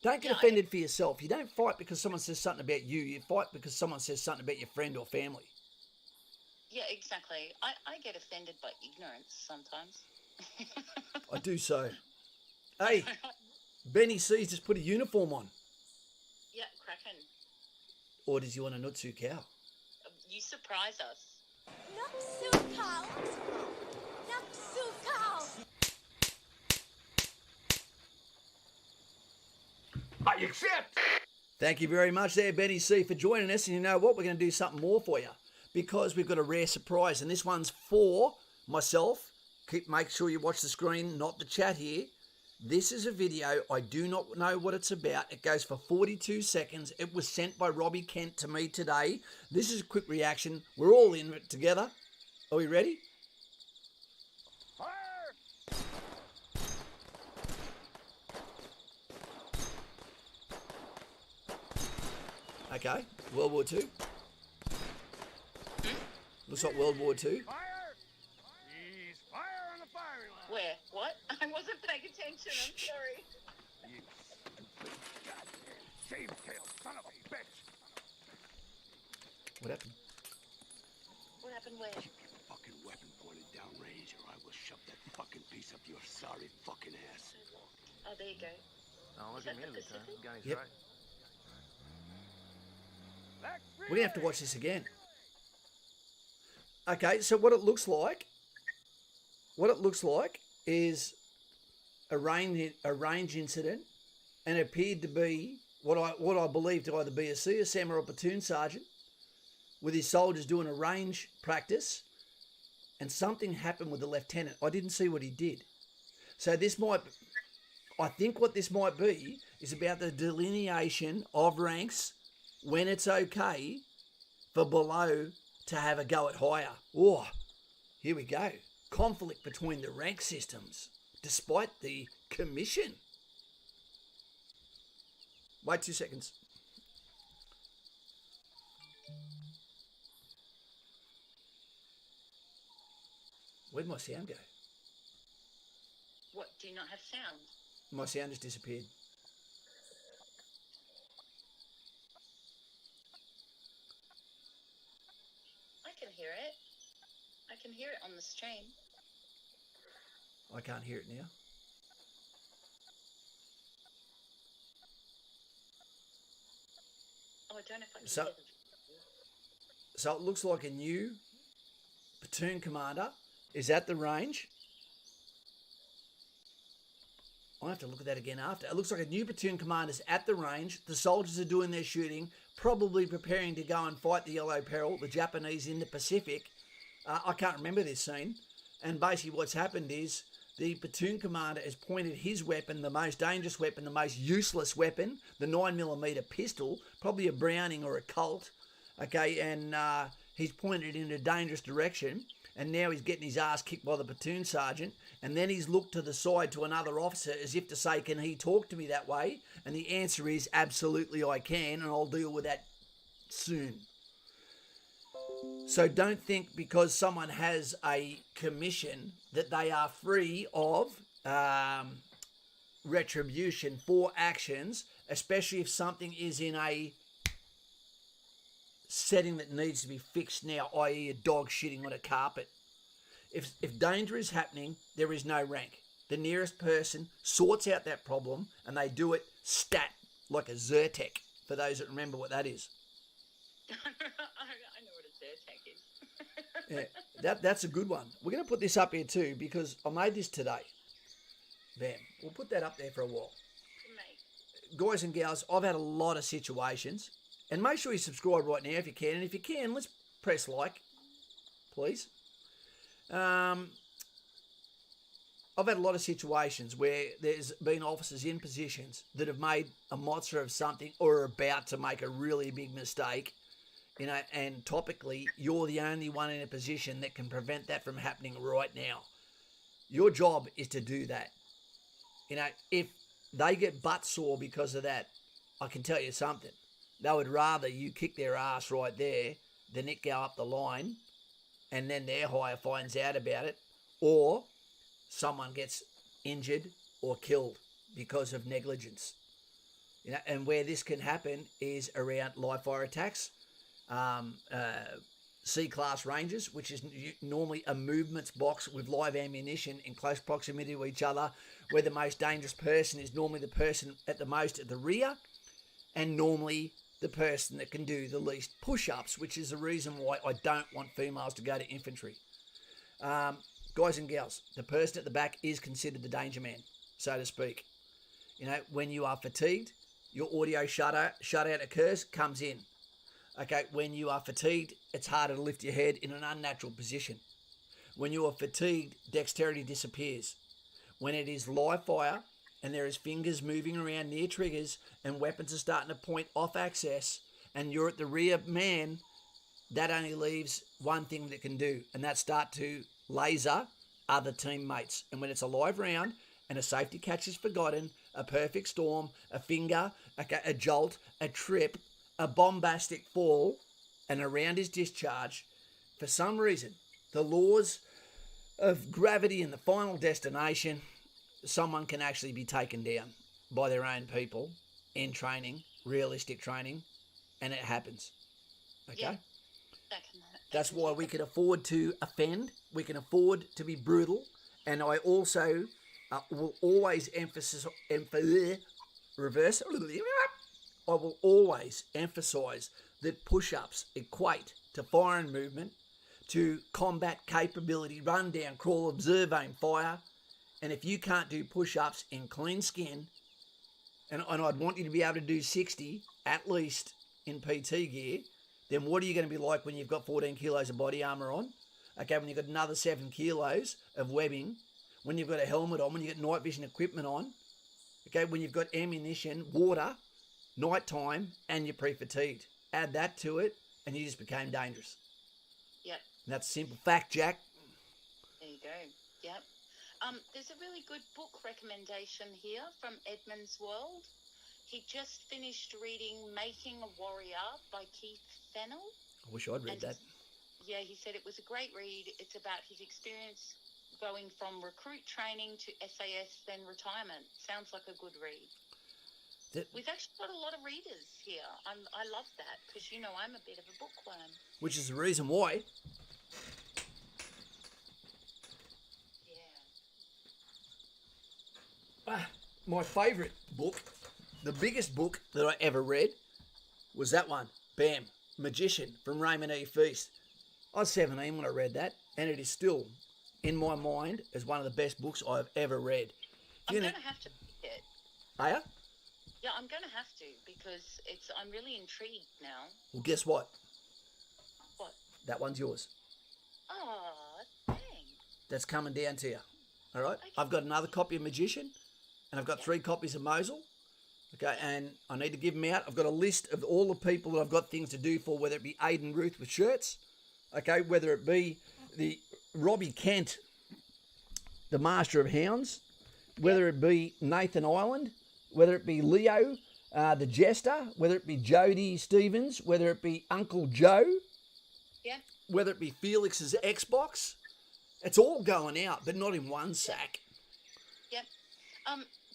Don't get offended for yourself. You don't fight because someone says something about you. You fight because someone says something about your friend or family. Yeah, exactly. I get offended by ignorance sometimes. I do so. Hey, Benny C's just put a uniform on. Yeah, cracking. Or does he want a Nutsu cow? You surprise us. Nutsu cow. Nutsu cow. I accept. Make you very much there, Benny C, for joining us. And you know what? We're going to do something more for you because we've got a rare surprise. And this one's for myself. Make sure you watch the screen, not the chat here. This is a video. I do not know what it's about. It goes for 42 seconds. It was sent by Robbie Kent to me today. This is a quick reaction. We're all in it together. Are we ready? Okay, World War Two. Looks like World War Two. Fire! Please, fire on the firing line. Where? What? I wasn't paying attention. I'm sorry. You stupid goddamn shave-tailed son of a bitch. What happened? What happened where? Keep your fucking weapon pointed downrange or I will shove that fucking piece up your sorry fucking ass. Oh, there you go. Oh, look Is at that me the this time. Pacific? Gunny's Yep. right. We're going to have to watch this again. Okay, so what it looks like is a range incident, and it appeared to be what I believe to either be a CSM or a platoon sergeant with his soldiers doing a range practice, and something happened with the lieutenant. I didn't see what he did. So I think what this might be is about the delineation of ranks when it's okay for below to have a go at higher. Oh, here we go. Conflict between the rank systems, despite the commission. Wait 2 seconds. Where'd my sound go? What? Do you not have sound? My sound just disappeared. I can hear it. I can hear it on the stream. I can't hear it now. Oh, I don't know if I can So- hear them. So it looks like a new platoon commander is at the range. I'll have to look at that again after. It looks like a new platoon commander's at the range. The soldiers are doing their shooting, probably preparing to go and fight the Yellow Peril, the Japanese in the Pacific. I can't remember this scene. And basically what's happened is the platoon commander has pointed his weapon, the most dangerous weapon, the most useless weapon, the 9mm pistol, probably a Browning or a Colt, okay, and he's pointed it in a dangerous direction, and now he's getting his ass kicked by the platoon sergeant, and then he's looked to the side to another officer as if to say, can he talk to me that way? And the answer is absolutely I can, and I'll deal with that soon. So don't think because someone has a commission that they are free of retribution for actions, especially if something is in a setting that needs to be fixed now, i.e. a dog shitting on a carpet. If danger is happening, there is no rank. The nearest person sorts out that problem and they do it stat, like a Zyrtec, for those that remember what that is. I know what a Zyrtec is. Yeah, that's a good one. We're going to put this up here too because I made this today. Bam. We'll put that up there for a while. Mate. Guys and gals, I've had a lot of situations. And make sure you subscribe right now if you can. And if you can, let's press like, please. I've had a lot of situations where there's been officers in positions that have made a monster of something or are about to make a really big mistake. You know, and topically, you're the only one in a position that can prevent that from happening right now. Your job is to do that. You know, if they get butt sore because of that, I can tell you something. They would rather you kick their ass right there than it go up the line and then their hire finds out about it, or someone gets injured or killed because of negligence. You know, and where this can happen is around live fire attacks, C-class ranges, which is normally a movements box with live ammunition in close proximity to each other, where the most dangerous person is normally the person at the most at the rear, and normally the person that can do the least push-ups, which is the reason why I don't want females to go to infantry. Guys and gals, the person at the back is considered the danger man, so to speak. You know, when you are fatigued, your audio shutout occurs, comes in. Okay, when you are fatigued, it's harder to lift your head in an unnatural position. When you are fatigued, dexterity disappears. When it is live fire and there is fingers moving around near triggers and weapons are starting to point off access and you're at the rear man, that only leaves one thing that can do, and that's start to laser other teammates. And when it's a live round and a safety catch is forgotten, a perfect storm, a finger, a jolt, a trip, a bombastic fall and around his discharge, for some reason, the laws of gravity and the final destination, someone can actually be taken down by their own people in training, realistic training, and it happens. Okay? Yeah. That can happen. That's why we can afford to offend, we can afford to be brutal, and I also will always I will always emphasise that push-ups equate to firing movement, to combat capability, run down, crawl, observe, aim, fire. And if you can't do push-ups in clean skin, and I'd want you to be able to do 60 at least in PT gear, then what are you going to be like when you've got 14 kilos of body armour on? Okay, when you've got another 7 kilos of webbing, when you've got a helmet on, when you've got night vision equipment on, okay, when you've got ammunition, water, nighttime, and you're pre-fatigued. Add that to it, and you just became dangerous. Yep. And that's a simple fact, Jack. There you go. Yep. There's a really good book recommendation here from Edmund's World. He just finished reading Making a Warrior by Keith Fennell. I wish I'd read that. Yeah, he said it was a great read. It's about his experience going from recruit training to SAS, then retirement. Sounds like a good read. We've actually got a lot of readers here. I love that because, you know, I'm a bit of a bookworm. Which is the reason why. Yeah. My favourite book, the biggest book that I ever read, was that one. Bam. Magician from Raymond E. Feast. I was 17 when I read that, and it is still in my mind as one of the best books I've ever read. I'm going to have to read it. Are you? Yeah, I'm going to have to because I'm really intrigued now. Well, guess what? What? That one's yours. Oh, thanks. That's coming down to you. All right? Okay. I've got another copy of Magician, and I've got 3 copies of Mosul. Okay, and I need to give them out. I've got a list of all the people that I've got things to do for, whether it be Aidan Ruth with shirts, okay, whether it be the Robbie Kent, the Master of Hounds, whether it be Nathan Ireland, whether it be Leo, the Jester, whether it be Jody Stevens, whether it be Uncle Joe, Yeah. whether it be Felix's Xbox. It's all going out, but not in one sack. Yep.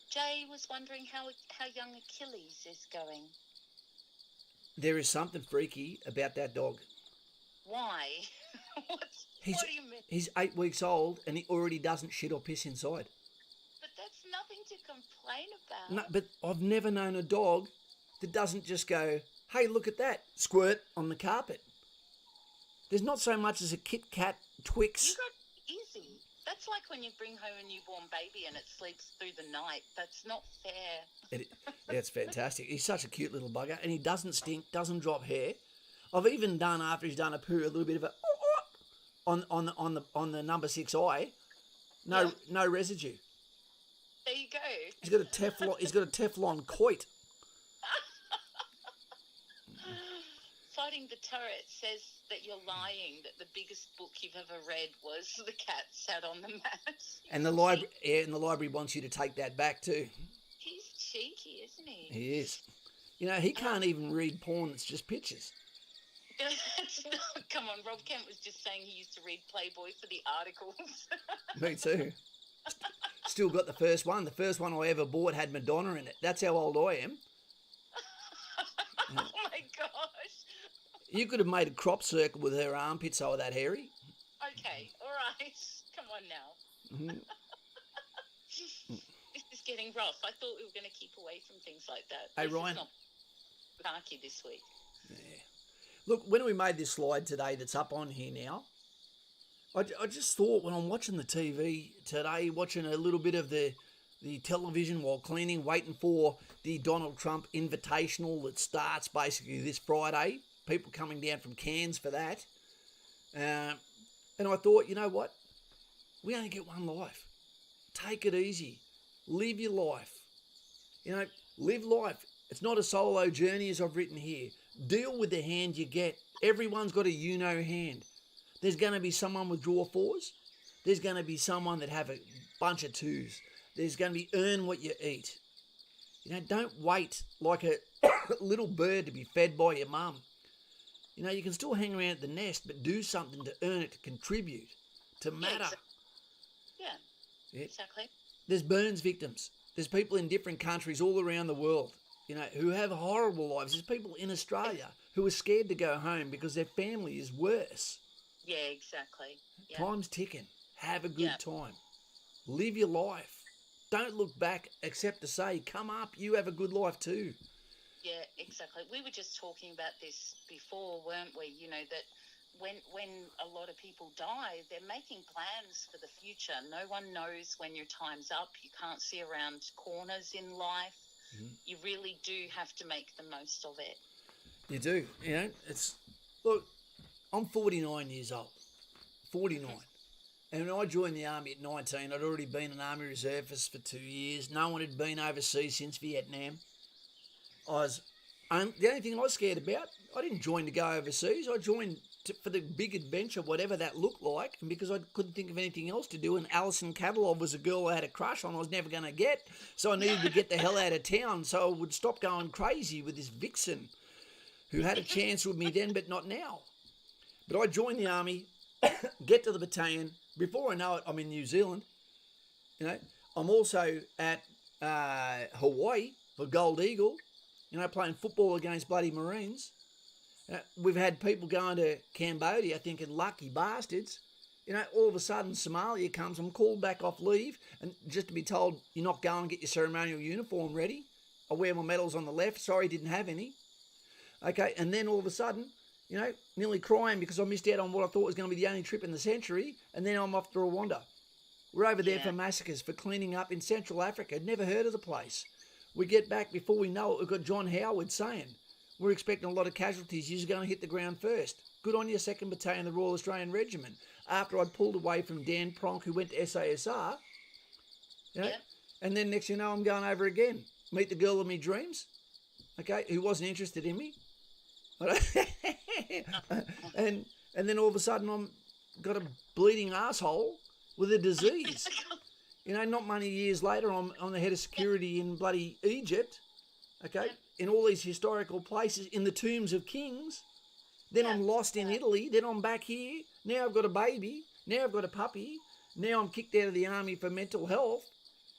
Jay was wondering how young Achilles is going. There is something freaky about that dog. Why? what do you mean? He's 8 weeks old and he already doesn't shit or piss inside. But that's nothing to complain about. No, but I've never known a dog that doesn't just go, hey, look at that, squirt on the carpet. There's not so much as a Kit Kat Twix. You got easy. That's like when you bring home a newborn baby and it sleeps through the night. That's not fair. It's fantastic. He's such a cute little bugger, and he doesn't stink, doesn't drop hair. I've even done, after he's done a poo, a little bit of a on the number 6 eye. No residue. There you go. He's got a Teflon coit. Fighting the Turret says that you're lying, that the biggest book you've ever read was The Cat Sat on the Mat. And the library wants you to take that back too. He's cheeky, isn't he? He is. You know, he can't even read porn, it's just pictures. Come on, Rob Kent was just saying he used to read Playboy for the articles. Me too. Still got the first one. The first one I ever bought had Madonna in it. That's how old I am. Oh my gosh. You could have made a crop circle with her armpits so that hairy. Okay, all right. Come on now. Mm-hmm. This is getting rough. I thought we were going to keep away from things like that. Hey, This is Ryan. not narky this week. Yeah. Look, when we made this slide today that's up on here now, I just thought when I'm watching the TV today, watching a little bit of the television while cleaning, waiting for the Donald Trump invitational that starts basically this Friday, people coming down from Cairns for that. And I thought, you know what? We only get one life. Take it easy. Live your life. You know, live life. It's not a solo journey as I've written here. Deal with the hand you get. Everyone's got a hand. There's going to be someone with draw 4s. There's going to be someone that have a bunch of 2s. There's going to be earn what you eat. You know, don't wait like a little bird to be fed by your mum. You know, you can still hang around at the nest, but do something to earn it, to contribute, to matter. Yeah, exactly. There's burns victims. There's people in different countries all around the world, you know, who have horrible lives. There's people in Australia who are scared to go home because their family is worse. Yeah, exactly. Yeah. Time's ticking. Have a good time. Live your life. Don't look back except to say, come up, you have a good life too. Yeah, exactly. We were just talking about this before, weren't we? You know, that when a lot of people die, they're making plans for the future. No one knows when your time's up. You can't see around corners in life. Mm-hmm. You really do have to make the most of it. You do. You know, look, I'm 49 years old. 49. And when I joined the Army at 19, I'd already been an Army reservist for 2 years. No one had been overseas since Vietnam. The only thing I was scared about, I didn't join to go overseas. I joined for the big adventure, whatever that looked like, and because I couldn't think of anything else to do, and Alison Catalov was a girl I had a crush on I was never going to get, so I needed to get the hell out of town so I would stop going crazy with this vixen who had a chance with me then but not now. But I joined the Army, get to the battalion. Before I know it, I'm in New Zealand. You know, I'm also at Hawaii for Gold Eagle, you know, playing football against bloody Marines. We've had people going to Cambodia thinking lucky bastards. You know, all of a sudden Somalia comes, I'm called back off leave, and just to be told, you're not going, get your ceremonial uniform ready. I wear my medals on the left. Sorry, didn't have any. Okay, and then all of a sudden, you know, nearly crying because I missed out on what I thought was going to be the only trip in the century, and then I'm off to Rwanda. We're over there for massacres, for cleaning up in Central Africa. Never heard of the place. We get back, before we know it, we've got John Howard saying, we're expecting a lot of casualties. You're going to hit the ground first. Good on your 2nd Battalion, the Royal Australian Regiment. After I'd pulled away from Dan Pronk, who went to SASR, you know, and then next thing you know, I'm going over again. Meet the girl of my dreams, okay, who wasn't interested in me. and then all of a sudden I'm got a bleeding asshole with a disease. You know, not many years later, I'm the head of security in bloody Egypt, okay, in all these historical places, in the tombs of kings. Then I'm lost in Italy. Then I'm back here. Now I've got a baby. Now I've got a puppy. Now I'm kicked out of the Army for mental health.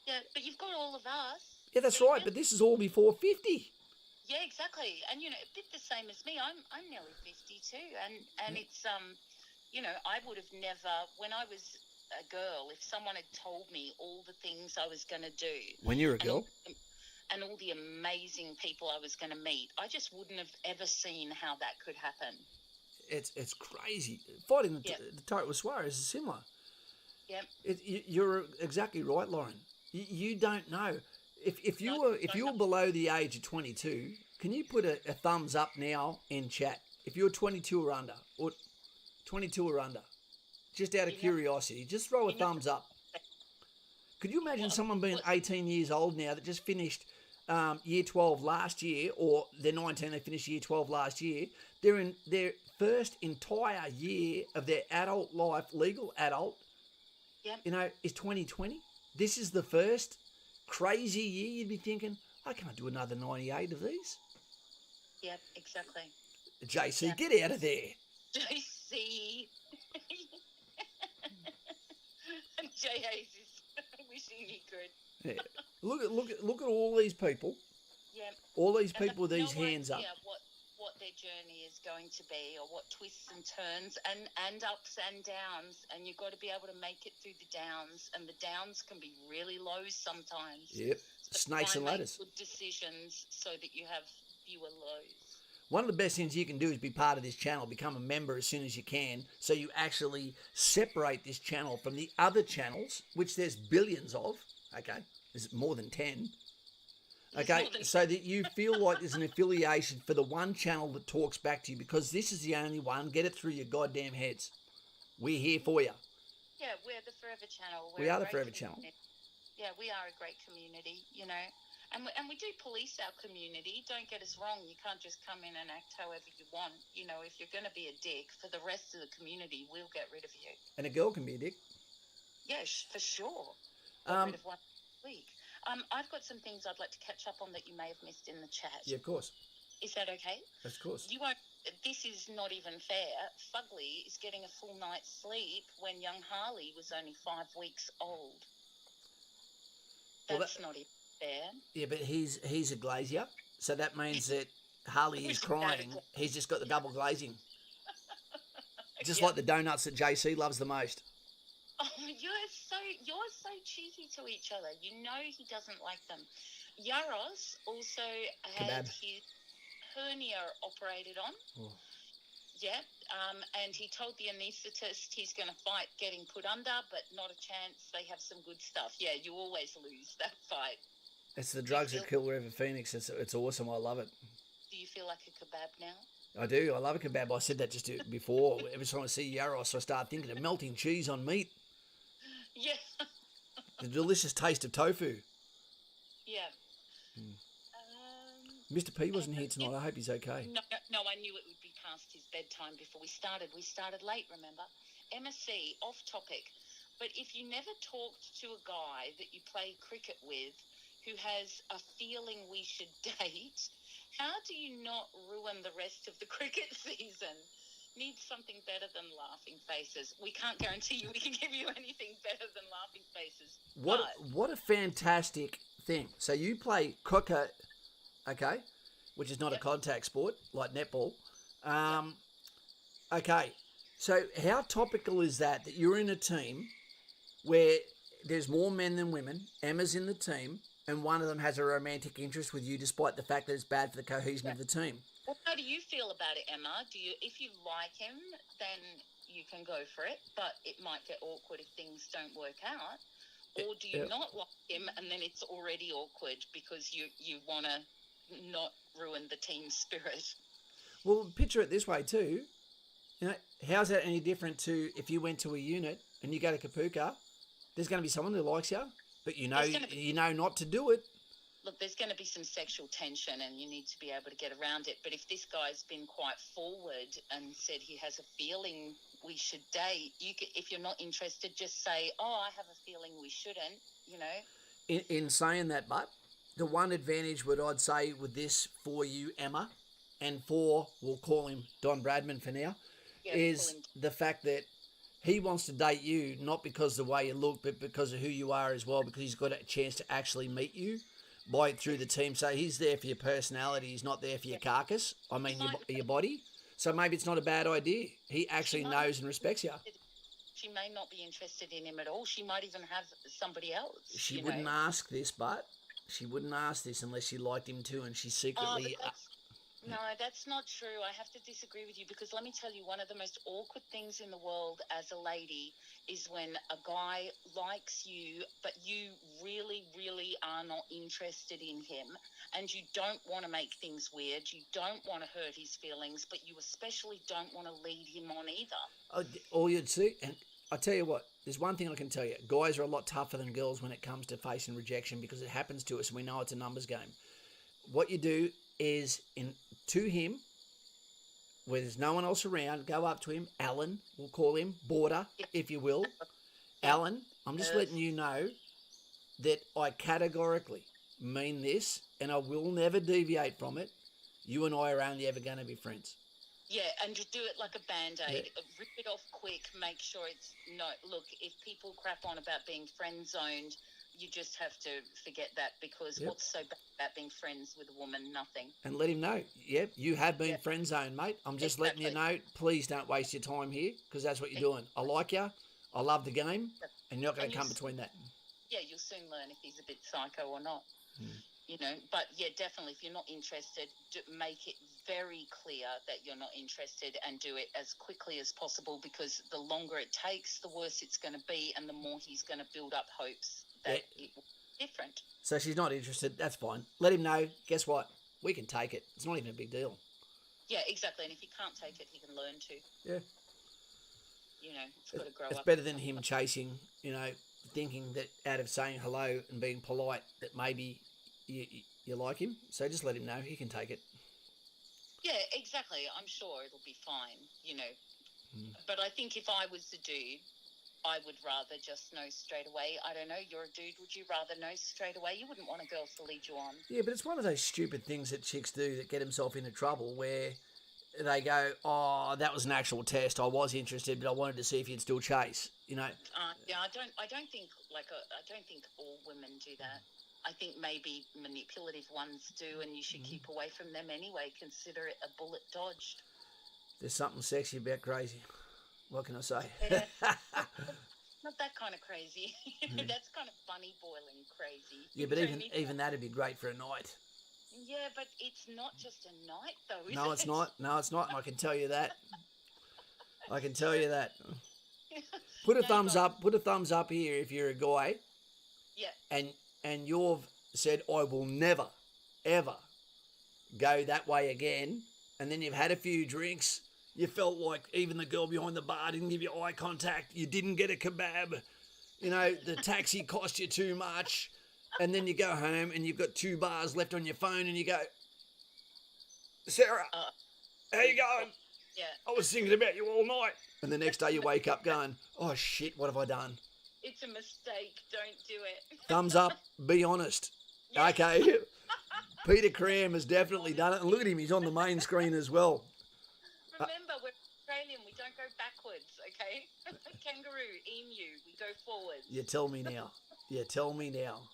Yeah, but you've got all of us. Yeah, that's right, but this is all before 50. Yeah, exactly. And, you know, a bit the same as me. I'm nearly 50 too. And it's, you know, I would have never, when I was a girl, if someone had told me all the things I was going to do. When you're a girl? And all the amazing people I was going to meet, I just wouldn't have ever seen how that could happen. It's crazy. Fighting the Turret with Suarez is similar. Yep. You're exactly right, Lauren. You don't know. If you were below the age of 22, can you put a thumbs up now in chat? If you're 22 or under, just out of curiosity, just throw a thumbs up. Could you imagine someone being 18 years old now that just finished year 12 last year, or they're 19, they finished year 12 last year, they're in their first entire year of their adult life, legal adult, you know, is 2020. This is the first crazy year. You'd be thinking, I can't do another 98 of these. Yep, exactly. JC, get out of there. JC. J.A.'s is wishing he could. Yeah. Look at all these people. Yeah. All these people with these hands up. What their journey is going to be, or what twists and turns and ups and downs, and you've got to be able to make it through the downs, and the downs can be really low sometimes. Yep. So snakes and ladders. Make good decisions so that you have fewer lows. One of the best things you can do is be part of this channel, become a member as soon as you can, so you actually separate this channel from the other channels, which there's billions of, okay? There's more than 10. Okay, so that you feel like there's an affiliation for the one channel that talks back to you, because this is the only one. Get it through your goddamn heads. We're here for you. Yeah, we're the Forever Channel. We are the Forever Channel. Yeah, we are a great community, you know. And we do police our community. Don't get us wrong. You can't just come in and act however you want. You know, if you're going to be a dick, for the rest of the community, we'll get rid of you. And a girl can be a dick. Yeah, for sure. Get rid of one week. I've got some things I'd like to catch up on that you may have missed in the chat. Yeah, of course. Is that okay? Of course. You won't. This is not even fair. Fugly is getting a full night's sleep when young Harley was only 5 weeks old. That's not even fair. Yeah, but he's a glazier, so that means that Harley is crying. He's just got the double glazing. Just like the donuts that JC loves the most. Oh, you're so cheeky to each other. You know he doesn't like them. Yaros also had his hernia operated on. Oh. Yeah, and he told the anaesthetist he's going to fight getting put under, but not a chance. They have some good stuff. Yeah, you always lose that fight. It's the drugs that kill River Phoenix. It's awesome. I love it. Do you feel like a kebab now? I do. I love a kebab. I said that just before. Every time I see Yaros, I start thinking of melting cheese on meat. Yeah. The delicious taste of tofu. Yeah. Mr. P wasn't here tonight. I hope he's okay. No, I knew it would be past his bedtime before we started. We started late, remember? Emma C, off topic. But if you never talked to a guy that you play cricket with who has a feeling we should date, how do you not ruin the rest of the cricket season? Need something better than laughing faces. We can't guarantee you we can give you anything better than laughing faces. What a fantastic thing. So you play cricket, okay, which is not a contact sport like netball. Okay, so how topical is that you're in a team where there's more men than women, Emma's in the team, and one of them has a romantic interest with you despite the fact that it's bad for the cohesion of the team? Well, how do you feel about it, Emma? If you like him, then you can go for it, but it might get awkward if things don't work out. Or do you not like him, and then it's already awkward because you want to not ruin the team spirit? Well, picture it this way too. You know, how's that any different to if you went to a unit and you go to Kapuka? There's going to be someone who likes you, but you know not to do it. Look, there's going to be some sexual tension and you need to be able to get around it. But if this guy's been quite forward and said he has a feeling we should date, if you're not interested, just say, I have a feeling we shouldn't, you know. In saying that, but the one advantage I'd say with this for you, Emma, and for, we'll call him Don Bradman for now, is the fact that he wants to date you, not because of the way you look, but because of who you are as well, because he's got a chance to actually meet you through the team. So he's there for your personality. He's not there for your carcass. I mean, your body. So maybe it's not a bad idea. He actually knows and respects you. She may not be interested in him at all. She might even have somebody else. She wouldn't ask this, but she wouldn't ask this unless she liked him too, and she secretly... No, that's not true. I have to disagree with you because let me tell you, one of the most awkward things in the world as a lady is when a guy likes you, but you really, really are not interested in him and you don't want to make things weird. You don't want to hurt his feelings, but you especially don't want to lead him on either. All you'd see, and I tell you what, there's one thing I can tell you. Guys are a lot tougher than girls when it comes to facing rejection because it happens to us and we know it's a numbers game. What you do is to him, where there's no one else around, go up to him, Alan, we'll call him, Border, if you will. Alan, I'm just letting you know that I categorically mean this and I will never deviate from it. You and I are only ever going to be friends. Yeah, and just do it like a Band-Aid. Yeah. Rip it off quick, make sure it's look, if people crap on about being friend-zoned, you just have to forget that because what's so bad about being friends with a woman? Nothing. And let him know. Yep, you have been friend zoned, mate. I'm just letting you know. Please don't waste your time here because that's what you're doing. I like you. I love the game. And you're not going to come between that. Yeah, you'll soon learn if he's a bit psycho or not. You know, but yeah, definitely if you're not interested, make it very clear that you're not interested and do it as quickly as possible because the longer it takes, the worse it's going to be and the more he's going to build up hopes that it will be different. So she's not interested. That's fine. Let him know. Guess what? We can take it. It's not even a big deal. Yeah, exactly. And if he can't take it, he can learn to. Yeah. You know, it's got to grow up. It's better than him chasing, thinking that out of saying hello and being polite that maybe you like him. So just let him know. He can take it. Yeah, exactly. I'm sure it'll be fine, But I think if I was the dude, I would rather just know straight away. I don't know, you're a dude, would you rather know straight away? You wouldn't want a girl to lead you on. Yeah, but it's one of those stupid things that chicks do that get themselves into trouble where they go, oh, that was an actual test. I was interested, but I wanted to see if you'd still chase, you know. Yeah, I don't think I don't think all women do that. I think maybe manipulative ones do, and you should keep away from them anyway. Consider it a bullet dodged. There's something sexy about crazy. What can I say? Yeah. Not that kind of crazy. That's kind of funny boiling crazy. Yeah, but even that'd be great for a night. Yeah, but it's not just a night though, is No, it? it's not. No, it's not. And I can tell you that. I can tell you that. Put a thumbs up. Put a thumbs up here if you're a guy. Yeah. And you've said, I will never, ever go that way again. And then you've had a few drinks. You felt like even the girl behind the bar didn't give you eye contact. You didn't get a kebab. You know, the taxi cost you too much. And then you go home and you've got 2 bars left on your phone and you go, Sarah, how you going? Yeah. I was thinking about you all night. And the next day you wake up going, oh shit, what have I done? It's a mistake. Don't do it. Thumbs up, be honest. Yeah. Okay. Peter Cram has definitely done it. And look at him, he's on the main screen as well. Remember, we're Australian. We don't go backwards, okay? Kangaroo, emu, we go forwards. You tell me now. You tell me now.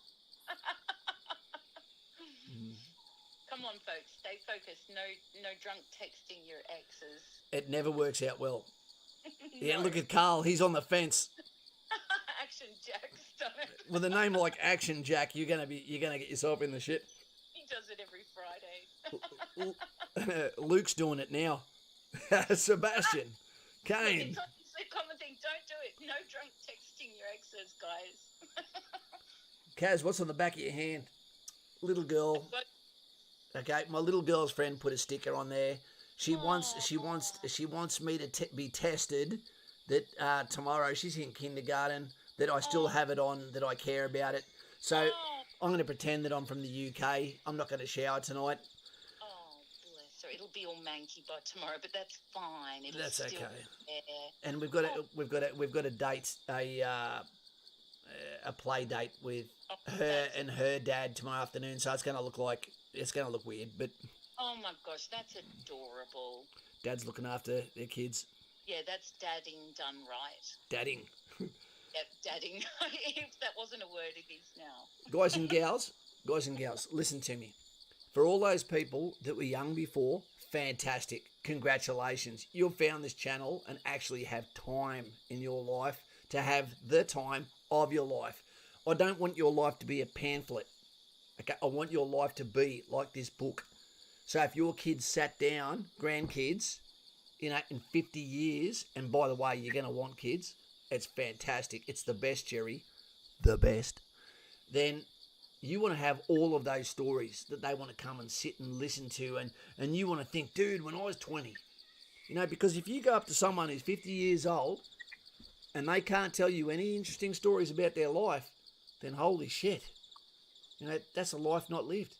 Come on, folks. Stay focused. No drunk texting your exes. It never works out well. Yeah, No. look at Carl. He's on the fence. Action Jack's done it. With a name like Action Jack, you're gonna get yourself in the shit. He does it every Friday. Luke's doing it now. Sebastian, Kane. It's a common thing. Don't do it. No drunk texting your exes, guys. Kaz, what's on the back of your hand? Little girl. Okay, my little girl's friend put a sticker on there. She wants me to be tested that tomorrow, she's in kindergarten, that I still have it on, that I care about it. So I'm going to pretend that I'm from the UK. I'm not going to shower tonight. Oh, bless her. It'll be all manky by tomorrow, but that's fine. That's still okay. There. And we've got a date, a play date with her and her dad tomorrow afternoon. So it's going to look weird, but Oh my gosh, that's adorable. Dad's looking after their kids. Yeah, that's dadding done right. Dadding. Yep, dadding. If that wasn't a word, it is now. Guys and gals, listen to me. For all those people that were young before, fantastic. Congratulations. You've found this channel and actually have time in your life to have the time of your life. I don't want your life to be a pamphlet. Okay, I want your life to be like this book. So if your kids sat down, grandkids, in 50 years, and by the way, you're going to want kids, it's fantastic. It's the best, Jerry. The best. Then you want to have all of those stories that they want to come and sit and listen to, and you want to think, dude, when I was 20. Because if you go up to someone who's 50 years old and they can't tell you any interesting stories about their life, then holy shit. That's a life not lived.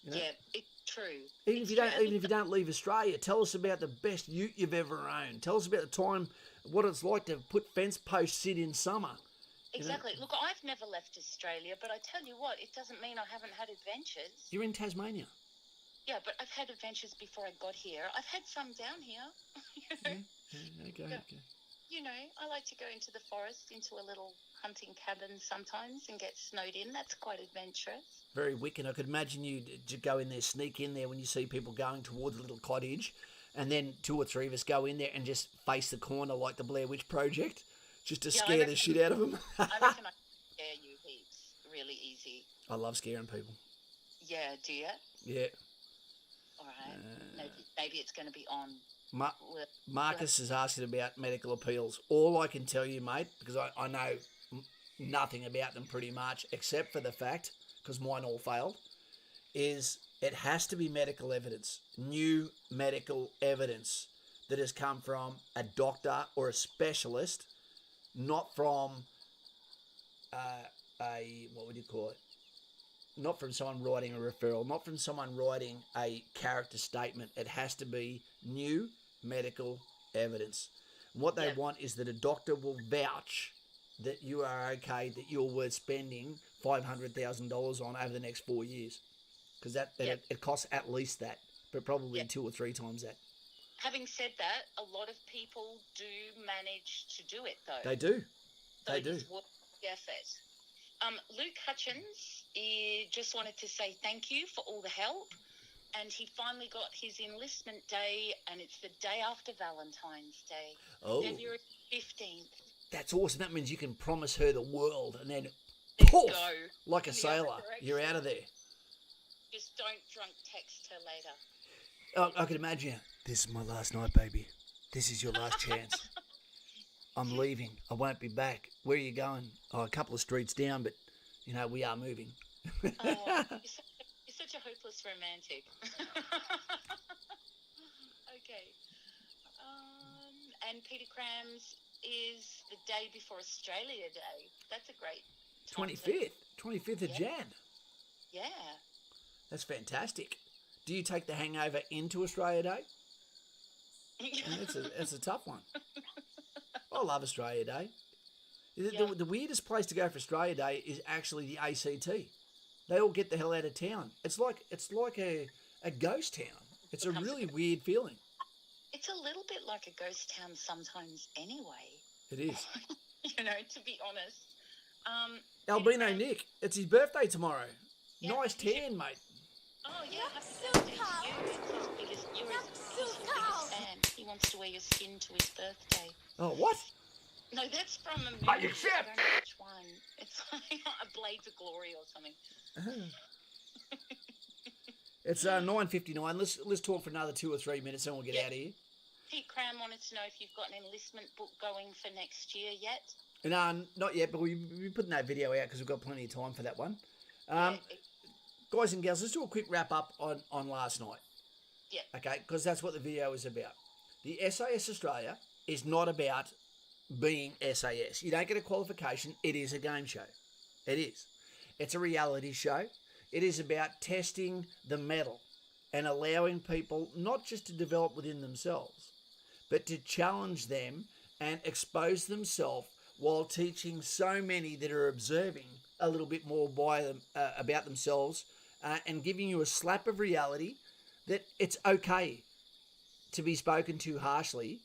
Yeah, it's true. Even if you don't leave Australia, tell us about the best ute you've ever owned. Tell us about the time, what it's like to put fence posts in summer. Exactly. Look, I've never left Australia, but I tell you what, it doesn't mean I haven't had adventures. You're in Tasmania. Yeah, but I've had adventures before I got here. I've had some down here. Okay. I like to go into the forest, into a little hunting cabin sometimes and get snowed in. That's quite adventurous. Very wicked. I could imagine you to go in there, sneak in there when you see people going towards a little cottage, and then 2 or 3 of us go in there and just face the corner like the Blair Witch Project, just to scare the shit out of them. I reckon I can scare you heaps really easy. I love scaring people. Yeah, do you? Yeah. All right. Maybe it's going to be on. Marcus is asking about medical appeals. All I can tell you, mate, because I know nothing about them pretty much, except for the fact, because mine all failed, is it has to be medical evidence, new medical evidence that has come from a doctor or a specialist, not from what would you call it? Not from someone writing a referral, not from someone writing a character statement. It has to be new medical evidence. And what they want is that a doctor will vouch that you are okay, that you're worth spending $500,000 on over the next 4 years. Because it costs at least that, but probably 2 or 3 times that. Having said that, a lot of people do manage to do it, though. They do. So They do. it's worth the effort. Luke Hutchins just wanted to say thank you for all the help. And he finally got his enlistment day, and it's the day after Valentine's Day, February 15th. That's awesome. That means you can promise her the world, and then, Go. like a sailor, you're out of there. Just don't drunk text her later. Oh, I can imagine. This is my last night, baby. This is your last chance. I'm leaving. I won't be back. Where are you going? Oh, a couple of streets down, but, we are moving. You're such a hopeless romantic. Okay. And Peter Cram's is the day before Australia Day. That's a great time. 25th of Jan. Yeah. That's fantastic. Do you take the hangover into Australia Day? It's a tough one. I love Australia Day. The weirdest place to go for Australia Day is actually the ACT. They all get the hell out of town. It's like a ghost town. It's a really weird feeling. It's a little bit like a ghost town sometimes anyway. It is. To be honest. Albino Nick, it's his birthday tomorrow. Yeah, nice tan, mate. Oh, yeah, happy so birthday to you. You're his biggest fan. He wants to wear your skin to his birthday. Oh, what? No, that's from a movie. I accept. I don't know which one. It's like a Blades of Glory or something. It's 9:59. Let's talk for another 2 or 3 minutes, and we'll get out of here. Pete Cram wanted to know if you've got an enlistment book going for next year yet. No, not yet, but we'll be putting that video out because we've got plenty of time for that one. Guys and girls, let's do a quick wrap up on last night. Yeah. Okay, because that's what the video is about. The SAS Australia is not about being SAS. You don't get a qualification. It is a game show. It is. It's a reality show. It is about testing the mettle and allowing people not just to develop within themselves, but to challenge them and expose themselves while teaching so many that are observing a little bit more about themselves and giving you a slap of reality that it's okay to be spoken to harshly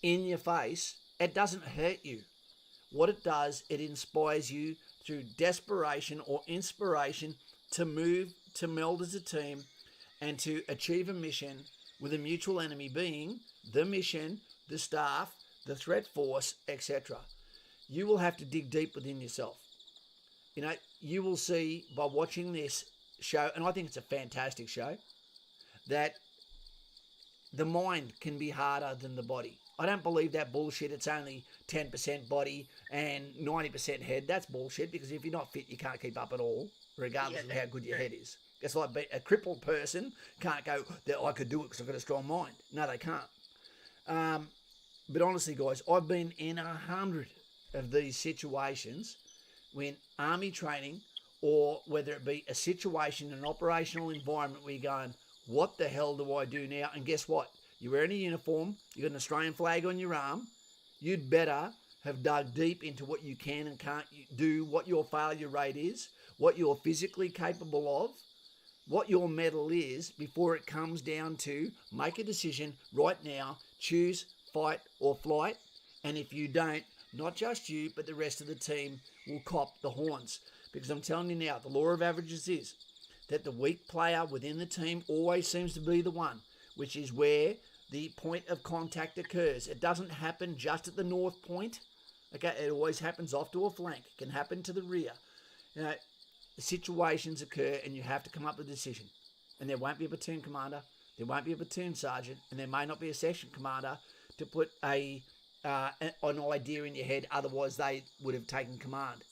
in your face. It doesn't hurt you. What it does, it inspires you through desperation or inspiration to move, to meld as a team, and to achieve a mission with a mutual enemy being the mission, the staff, the threat force, etc. You will have to dig deep within yourself. You will see by watching this show, and I think it's a fantastic show, that the mind can be harder than the body. I don't believe that bullshit. It's only 10% body and 90% head. That's bullshit, because if you're not fit, you can't keep up at all, regardless of how good your head is. It's like a crippled person can't go, I could do it because I've got a strong mind. No, they can't. But honestly, guys, I've been in 100 of these situations when army training, or whether it be a situation, an operational environment where you're going, what the hell do I do now? And guess what? You're wearing a uniform, you've got an Australian flag on your arm, you'd better have dug deep into what you can and can't do, what your failure rate is, what you're physically capable of, what your medal is, before it comes down to make a decision right now, choose fight or flight. And if you don't, not just you, but the rest of the team will cop the horns. Because I'm telling you now, the law of averages is that the weak player within the team always seems to be the one, which is where the point of contact occurs. It doesn't happen just at the north point. Okay, it always happens off to a flank. It can happen to the rear. Situations occur, and you have to come up with a decision. And there won't be a platoon commander, there won't be a platoon sergeant, and there may not be a section commander to put an idea in your head. Otherwise, they would have taken command.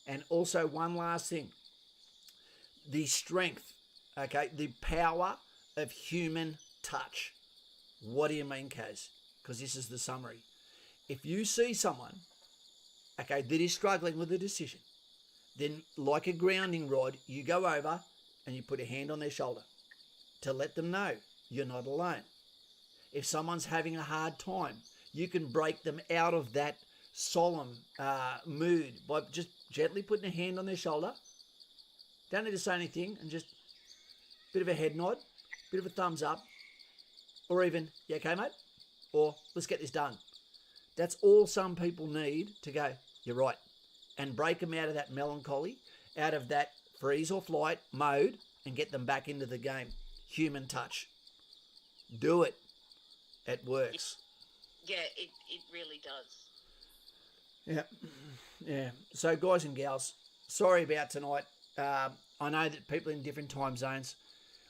And also, one last thing, the strength, okay, the power of human touch. What do you mean, Kaz? Because this is the summary. If you see someone, okay, that is struggling with a decision, then like a grounding rod, you go over and you put a hand on their shoulder to let them know you're not alone. If someone's having a hard time, you can break them out of that solemn mood by just gently putting a hand on their shoulder. Don't need to say anything, and just a bit of a head nod, bit of a thumbs up, or even, "You okay, mate?" Or, "Let's get this done." That's all some people need to go, "You're right," and break them out of that melancholy, out of that freeze or flight mode, and get them back into the game. Human touch. Do it. It works. Yeah, it really does. Yeah. So, guys and gals, sorry about tonight. I know that people in different time zones,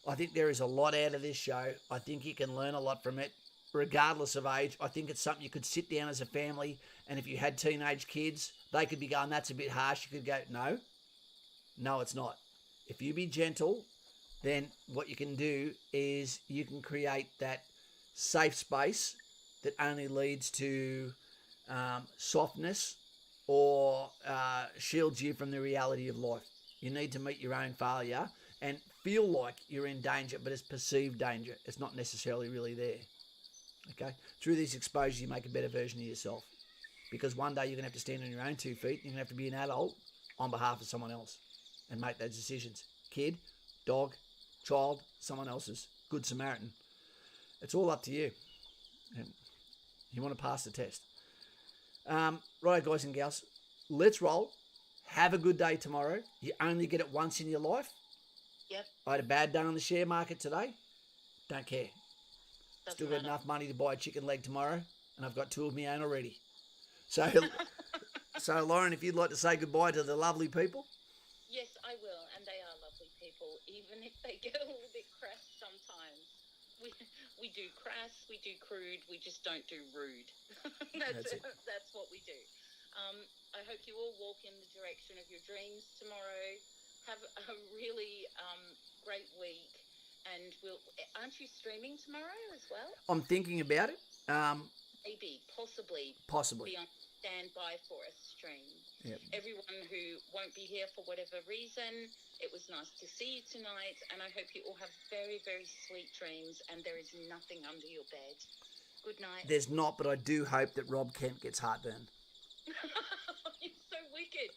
I think there is a lot out of this show. I think you can learn a lot from it, regardless of age. I think it's something you could sit down as a family, and if you had teenage kids, they could be going, "That's a bit harsh." You could go, No, it's not. If you be gentle, then what you can do is you can create that safe space that only leads to softness or shields you from the reality of life. You need to meet your own failure and feel like you're in danger, but it's perceived danger. It's not necessarily really there. Okay? Through these exposures, you make a better version of yourself. Because one day you're going to have to stand on your own 2 feet. You're going to have to be an adult on behalf of someone else and make those decisions. Kid, dog, child, someone else's. Good Samaritan. It's all up to you. And you want to pass the test. Right, guys and gals, let's roll. Have a good day tomorrow. You only get it once in your life. Yep. I had a bad day on the share market today. Don't care. Doesn't Still got matter. enough money to buy a chicken leg tomorrow, and I've got 2 of my own already. So, so Lauren, if you'd like to say goodbye to the lovely people. Yes, I will, and they are lovely people, even if they get a little bit crass sometimes. We do crass, we do crude, we just don't do rude. That's it. That's what we do. I hope you all walk in the direction of your dreams tomorrow. Have a really great week, and aren't you streaming tomorrow as well? I'm thinking about it. Maybe, possibly Possibly. be on standby for a stream. Yep. Everyone who won't be here for whatever reason, it was nice to see you tonight, and I hope you all have very, very sweet dreams, and there is nothing under your bed. Good night. There's not, but I do hope that Rob Kent gets heartburn. You're so wicked.